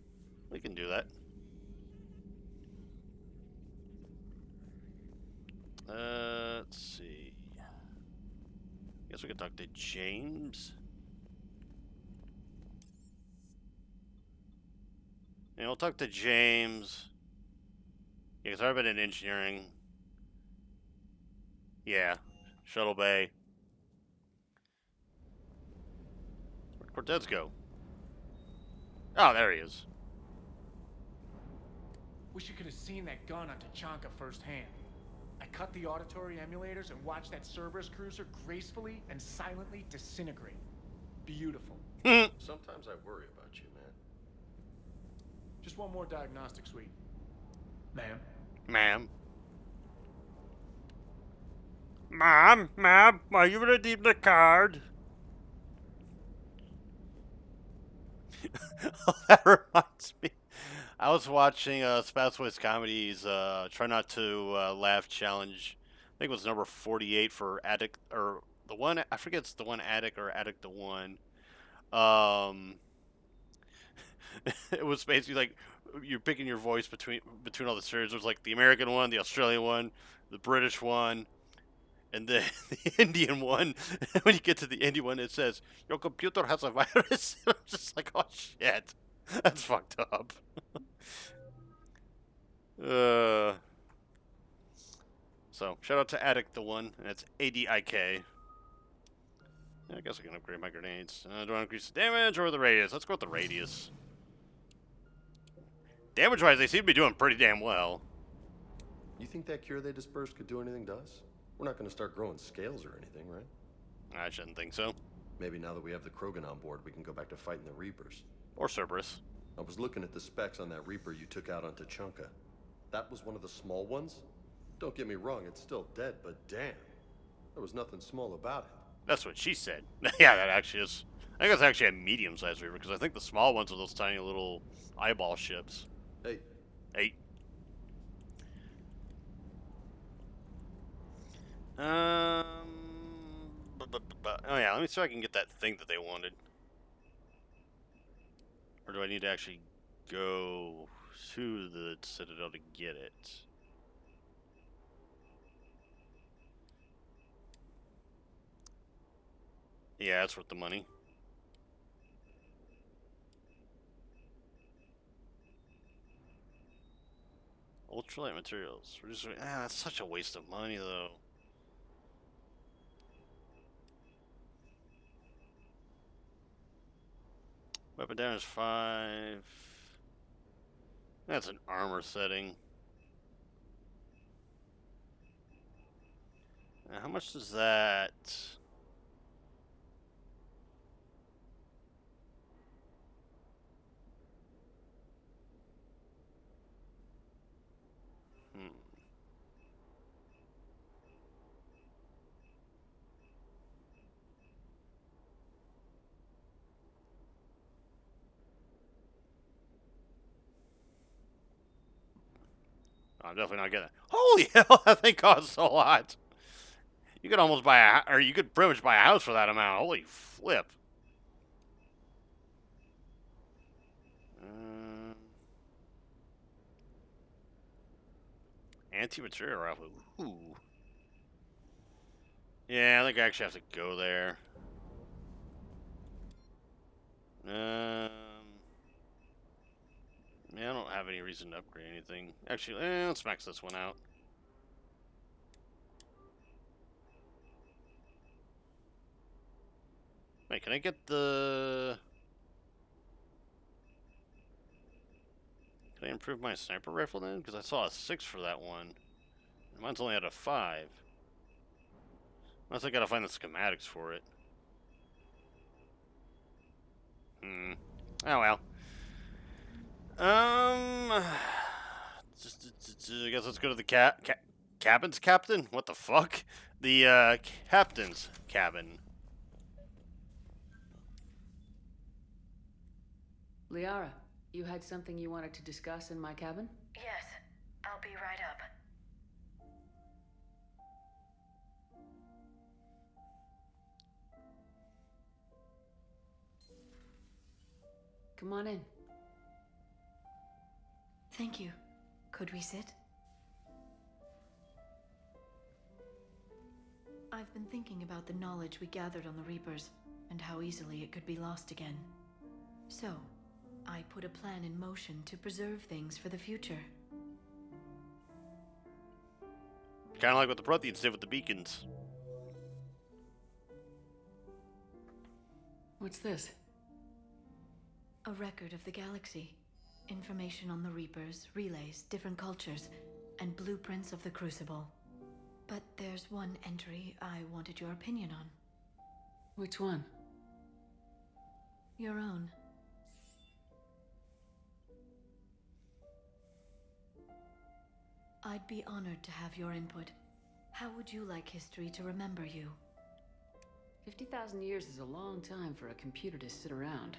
S1: We can do that. Let's see. Guess we could talk to James. Yeah, we'll talk to James. Yeah, because I've been in engineering. Yeah, Shuttle Bay. Where'd Cortez go? Oh, there he is.
S4: Wish you could have seen that gun on Tachanka firsthand. I cut the auditory emulators and watched that Cerberus cruiser gracefully and silently disintegrate. Beautiful.
S22: Sometimes I worry about you, man.
S4: Just one more diagnostic suite. Ma'am.
S1: Ma'am. Ma'am, are you redeeming the card? Oh, that reminds me. I was watching Spaceways Comedies Try Not to Laugh Challenge. I think it was number 48 for Addict, or the one, I forget it's the one Addict or Addict the One. It was basically like you're picking your voice between all the series. There's like the American one, the Australian one, the British one, and the Indian one. When you get to the Indian one, it says, your computer has a virus. I'm just like, oh shit. That's fucked up. So, shout out to Addict the One, and it's ADIK. I guess I can upgrade my grenades. Do I want to increase the damage or the radius? Let's go with the radius. Damage-wise, they seem to be doing pretty damn well.
S22: You think that cure they dispersed could do anything to us? We're not going to start growing scales or anything, right?
S1: I shouldn't think so.
S22: Maybe now that we have the Krogan on board, we can go back to fighting the Reapers.
S1: Or Cerberus.
S22: I was looking at the specs on that Reaper you took out on Tachanka. That was one of the small ones? Don't get me wrong, it's still dead, but damn. There was nothing small about it.
S1: That's what she said. Yeah, that actually is. I think it's actually a medium-sized Reaper, because I think the small ones are those tiny little eyeball ships.
S22: Hey.
S1: Hey. Oh yeah, let me see if I can get that thing that they wanted. Or do I need to actually go to the Citadel to get it? Yeah, that's worth the money. Ultralight materials. That's such a waste of money, though. Weapon damage 5. That's an armor setting. Now, how much does that? I'm definitely not getting it. Holy hell, that thing costs a lot. You could almost buy or you could pretty much buy a house for that amount. Holy flip. Anti-material rifle. Ooh. Yeah, I think I actually have to go there. Yeah, I don't have any reason to upgrade anything. Actually, let's max this one out. Wait, can I get the... Can I improve my sniper rifle then? Because I saw a 6 for that one. Mine's only at a 5. Unless I gotta find the schematics for it. Oh well. I guess let's go to the cabin's captain? What the fuck? The, captain's cabin.
S3: Liara, you had something you wanted to discuss in my cabin?
S6: Yes, I'll be right up.
S3: Come on in.
S6: Thank you. Could we sit? I've been thinking about the knowledge we gathered on the Reapers, and how easily it could be lost again. So, I put a plan in motion to preserve things for the future.
S1: Kind of like what the Protheans did with the beacons.
S3: What's this?
S6: A record of the galaxy. Information on the Reapers, relays, different cultures, and blueprints of the Crucible. But there's one entry I wanted your opinion on.
S3: Which one?
S6: Your own. I'd be honored to have your input. How would you like history to remember you?
S3: 50,000 years is a long time for a computer to sit around.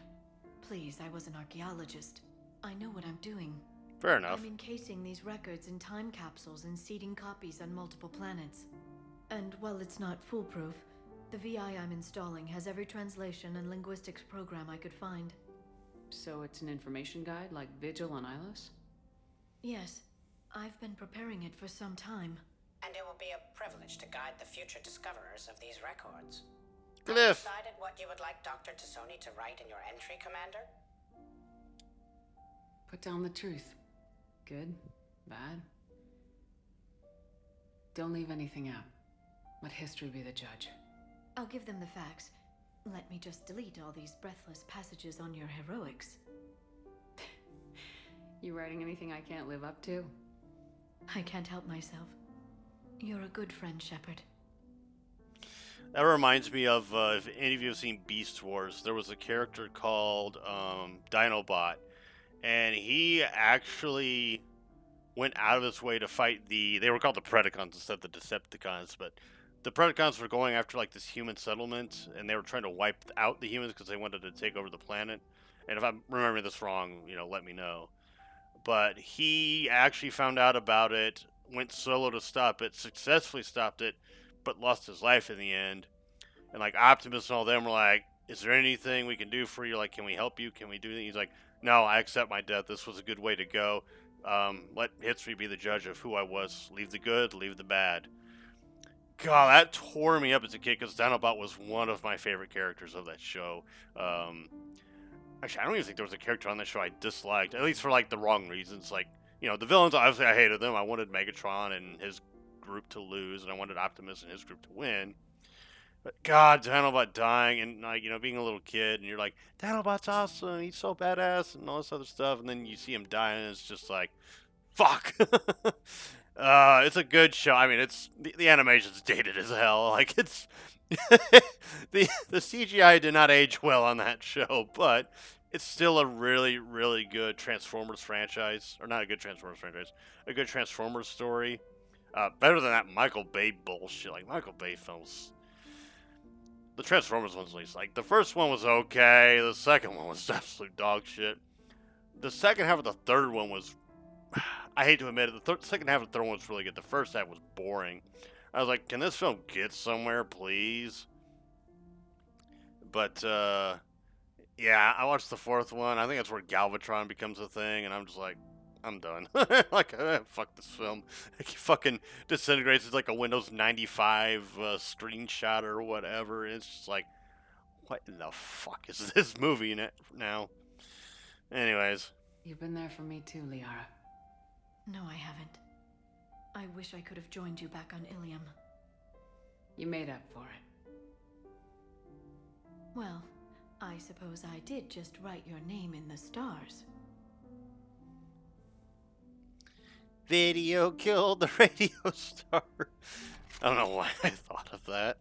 S6: Please, I was an archaeologist. I know what I'm doing.
S1: Fair enough.
S6: I'm encasing these records in time capsules and seeding copies on multiple planets. And while it's not foolproof, the VI I'm installing has every translation and linguistics program I could find.
S3: So it's an information guide like Vigil on Ilos?
S6: Yes. I've been preparing it for some time.
S9: And it will be a privilege to guide the future discoverers of these records.
S1: Cliff!
S9: Have you decided what you would like Dr. Tassoni to write in your entry, Commander?
S3: Put down the truth. Good? Bad? Don't leave anything out. Let history be the judge.
S6: I'll give them the facts. Let me just delete all these breathless passages on your heroics.
S3: You writing anything I can't live up to?
S6: I can't help myself. You're a good friend, Shepard.
S1: That reminds me of, if any of you have seen Beast Wars, there was a character called Dinobot, and he actually went out of his way to fight they were called the Predacons instead of the Decepticons, but the Predacons were going after like this human settlement, and they were trying to wipe out the humans because they wanted to take over the planet. And if I'm remembering this wrong, let me know. But he actually found out about it, went solo to stop it, successfully stopped it, but lost his life in the end. And like Optimus and all them were like, is there anything we can do for you? Like, can we help you? Can we do anything? He's like, no, I accept my death. This was a good way to go. Let history be the judge of who I was. Leave the good, leave the bad. God, that tore me up as a kid because Dinobot was one of my favorite characters of that show. Actually, I don't even think there was a character on that show I disliked, at least for like the wrong reasons. Like, the villains, obviously I hated them. I wanted Megatron and his group to lose, and I wanted Optimus and his group to win. But God, Dinobot dying, and like, being a little kid, and you're like, Dinobot's awesome, he's so badass, and all this other stuff, and then you see him die, and it's just like, fuck. It's a good show. I mean, it's the animation's dated as hell. Like, it's the CGI did not age well on that show, but it's still a really, really good Transformers franchise. Or not a good Transformers franchise, a good Transformers story. Better than that Michael Bay bullshit. Like, Michael Bay films, the Transformers ones, at least. Like, the first one was okay. The second one was absolute dog shit. The second half of the third one was, I hate to admit it, the second half of the third one was really good. The first half was boring. I was like, can this film get somewhere, please? But, yeah, I watched the fourth one. I think that's where Galvatron becomes a thing, and I'm just like, I'm done. Like, fuck this film. It fucking disintegrates. It's like a Windows 95 screenshot or whatever. It's just like, what in the fuck is this movie now? Anyways.
S3: You've been there for me too, Liara.
S6: No, I haven't. I wish I could have joined you back on Ilium.
S3: You made up for it.
S6: Well, I suppose I did just write your name in the stars.
S1: Video killed the radio star. I don't know why I thought of that.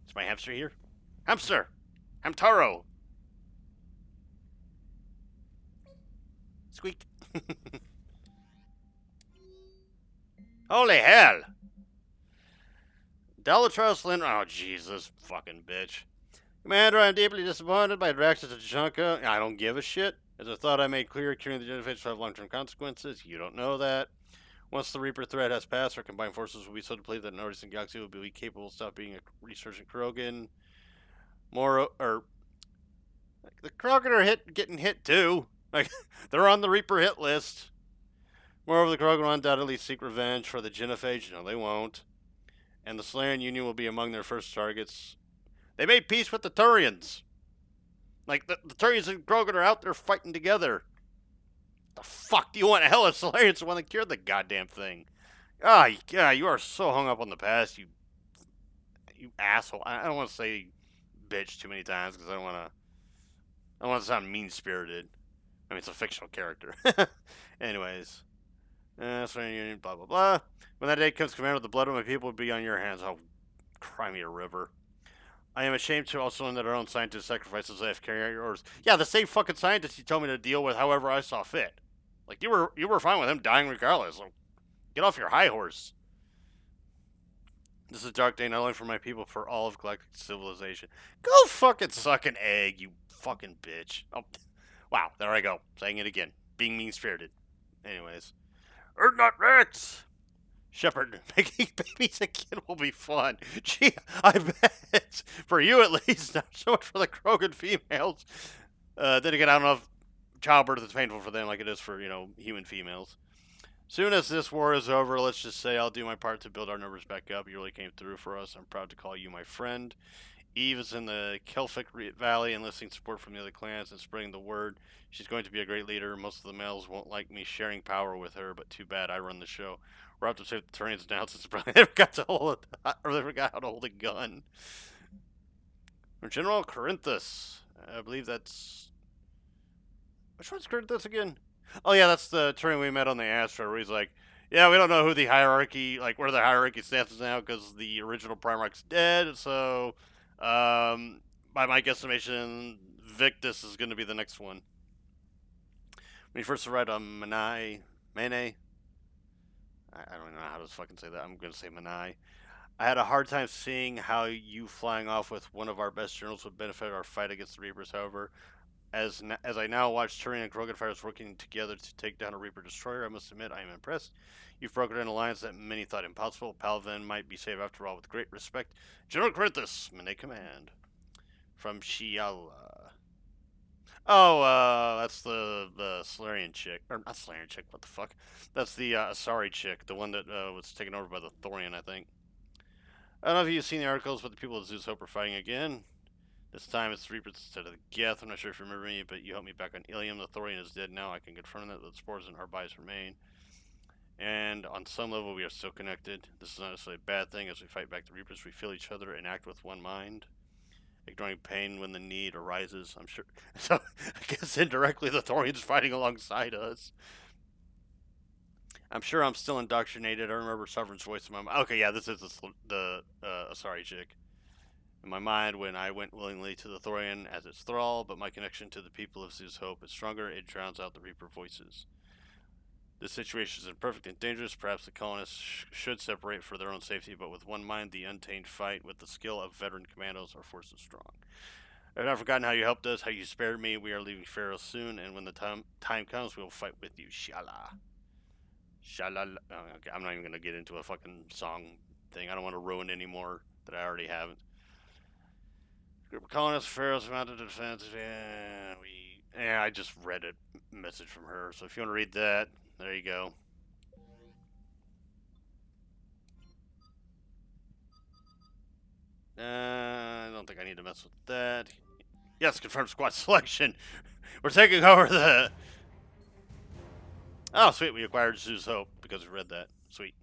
S1: Is my hamster here? Hamster! Hamtaro! Squeak. Holy hell! Delatros Lynn. Oh, Jesus, fucking bitch. Commander, I'm deeply disappointed by your actions at Junka. I don't give a shit. As I thought I made clear, curing the genophage will have long-term consequences. You don't know that. Once the Reaper threat has passed, our combined forces will be so depleted that no recent galaxy will be capable of stop being a resurgent Krogan. The Krogan are getting hit too. Like, they're on the Reaper hit list. Moreover, the Krogan will undoubtedly seek revenge for the genophage. No, they won't. And the Salarian Union will be among their first targets. They made peace with the Turians. Like, the Turians and Krogan are out there fighting together. The fuck do you want? Hell, if Salarian's the one that cured the goddamn thing. Ah, yeah, you are so hung up on the past, you asshole. I don't want to say bitch too many times because I don't want to sound mean-spirited. I mean, it's a fictional character. Anyways. Salarian Union, blah, blah, blah. When that day comes, Commander, the blood of my people will be on your hands. Oh, cry me a river. I am ashamed to also learn that our own scientists sacrificed his life carrying out your orders. Yeah, the same fucking scientist you told me to deal with however I saw fit. Like, you were fine with him dying regardless. So get off your high horse. This is a dark day not only for my people, for all of galactic civilization. Go fucking suck an egg, you fucking bitch. Oh, wow, there I go. Saying it again. Being mean-spirited. Anyways. Not Rex! Shepard, making babies again will be fun. Gee, I bet. For you at least, not so much for the Krogan females. Then again, I don't know if childbirth is painful for them like it is for, human females. Soon as this war is over, let's just say I'll do my part to build our numbers back up. You really came through for us. I'm proud to call you my friend. Eve is in the Kelphic Valley enlisting support from the other clans and spreading the word. She's going to be a great leader. Most of the males won't like me sharing power with her, but too bad, I run the show. We're out to save the Turians now since probably they forgot how to hold a gun. General Corinthus. I believe that's... Which one's Corinthus again? Oh yeah, that's the Turian we met on the Astra where he's like, yeah, we don't know who the hierarchy, like where the hierarchy stands now because the original Primarch's dead, so... by my guesstimation, Victus is going to be the next one. When you first arrived on Mene, I don't even know how to fucking say that. I'm going to say Manai. I had a hard time seeing how you flying off with one of our best generals would benefit our fight against the Reapers. However, as I now watch Turian and Krogan fighters working together to take down a Reaper destroyer, I must admit I am impressed. You've broken an alliance that many thought impossible. Palvin might be saved after all. With great respect, General Corinthus, Mene Command. From Shiala. Oh, that's the Salarian chick. Or, not Salarian chick, what the fuck? That's the Asari chick, the one that was taken over by the Thorian, I think. I don't know if you've seen the articles, but the people of Zeus Hope are fighting again. This time it's the Reapers instead of the Geth. I'm not sure if you remember me, but you helped me back on Ilium. The Thorian is dead now. I can confirm that the spores and Arbais remain. And on some level, we are still connected. This is not necessarily a bad thing. As we fight back the Reapers, we feel each other and act with one mind. Ignoring pain when the need arises. I'm sure. So, I guess indirectly, the Thorian's fighting alongside us. I'm sure I'm still indoctrinated. I remember Sovereign's voice in my mind. Okay, yeah, this is the Asari chick. In my mind, when I went willingly to the Thorian as its thrall, but my connection to the people of Zeus Hope is stronger, it drowns out the Reaper voices. This situation is imperfect and dangerous. Perhaps the colonists should separate for their own safety, but with one mind, the untamed fight with the skill of veteran commandos, our force is strong. I've not forgotten how you helped us, how you spared me. We are leaving Pharaoh soon, and when the time comes, we will fight with you. Shala. Shala. Oh, okay, I'm not even going to get into a fucking song thing. I don't want to ruin any more that I already haven't. Group of colonists, Pharaoh's mounted defense. Yeah, I just read a message from her, so if you want to read that, there you go. I don't think I need to mess with that. Yes, confirm squad selection. We're taking over the... Oh, sweet, we acquired Zeus Hope because we read that. Sweet.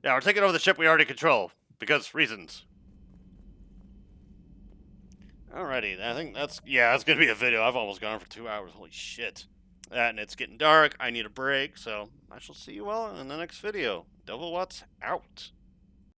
S1: Yeah, we're taking over the ship we already control. Because reasons. Alrighty, I think that's gonna be a video. I've almost gone for 2 hours. Holy shit. And it's getting dark. I need a break, so I shall see you all in the next video. Devil Watts out.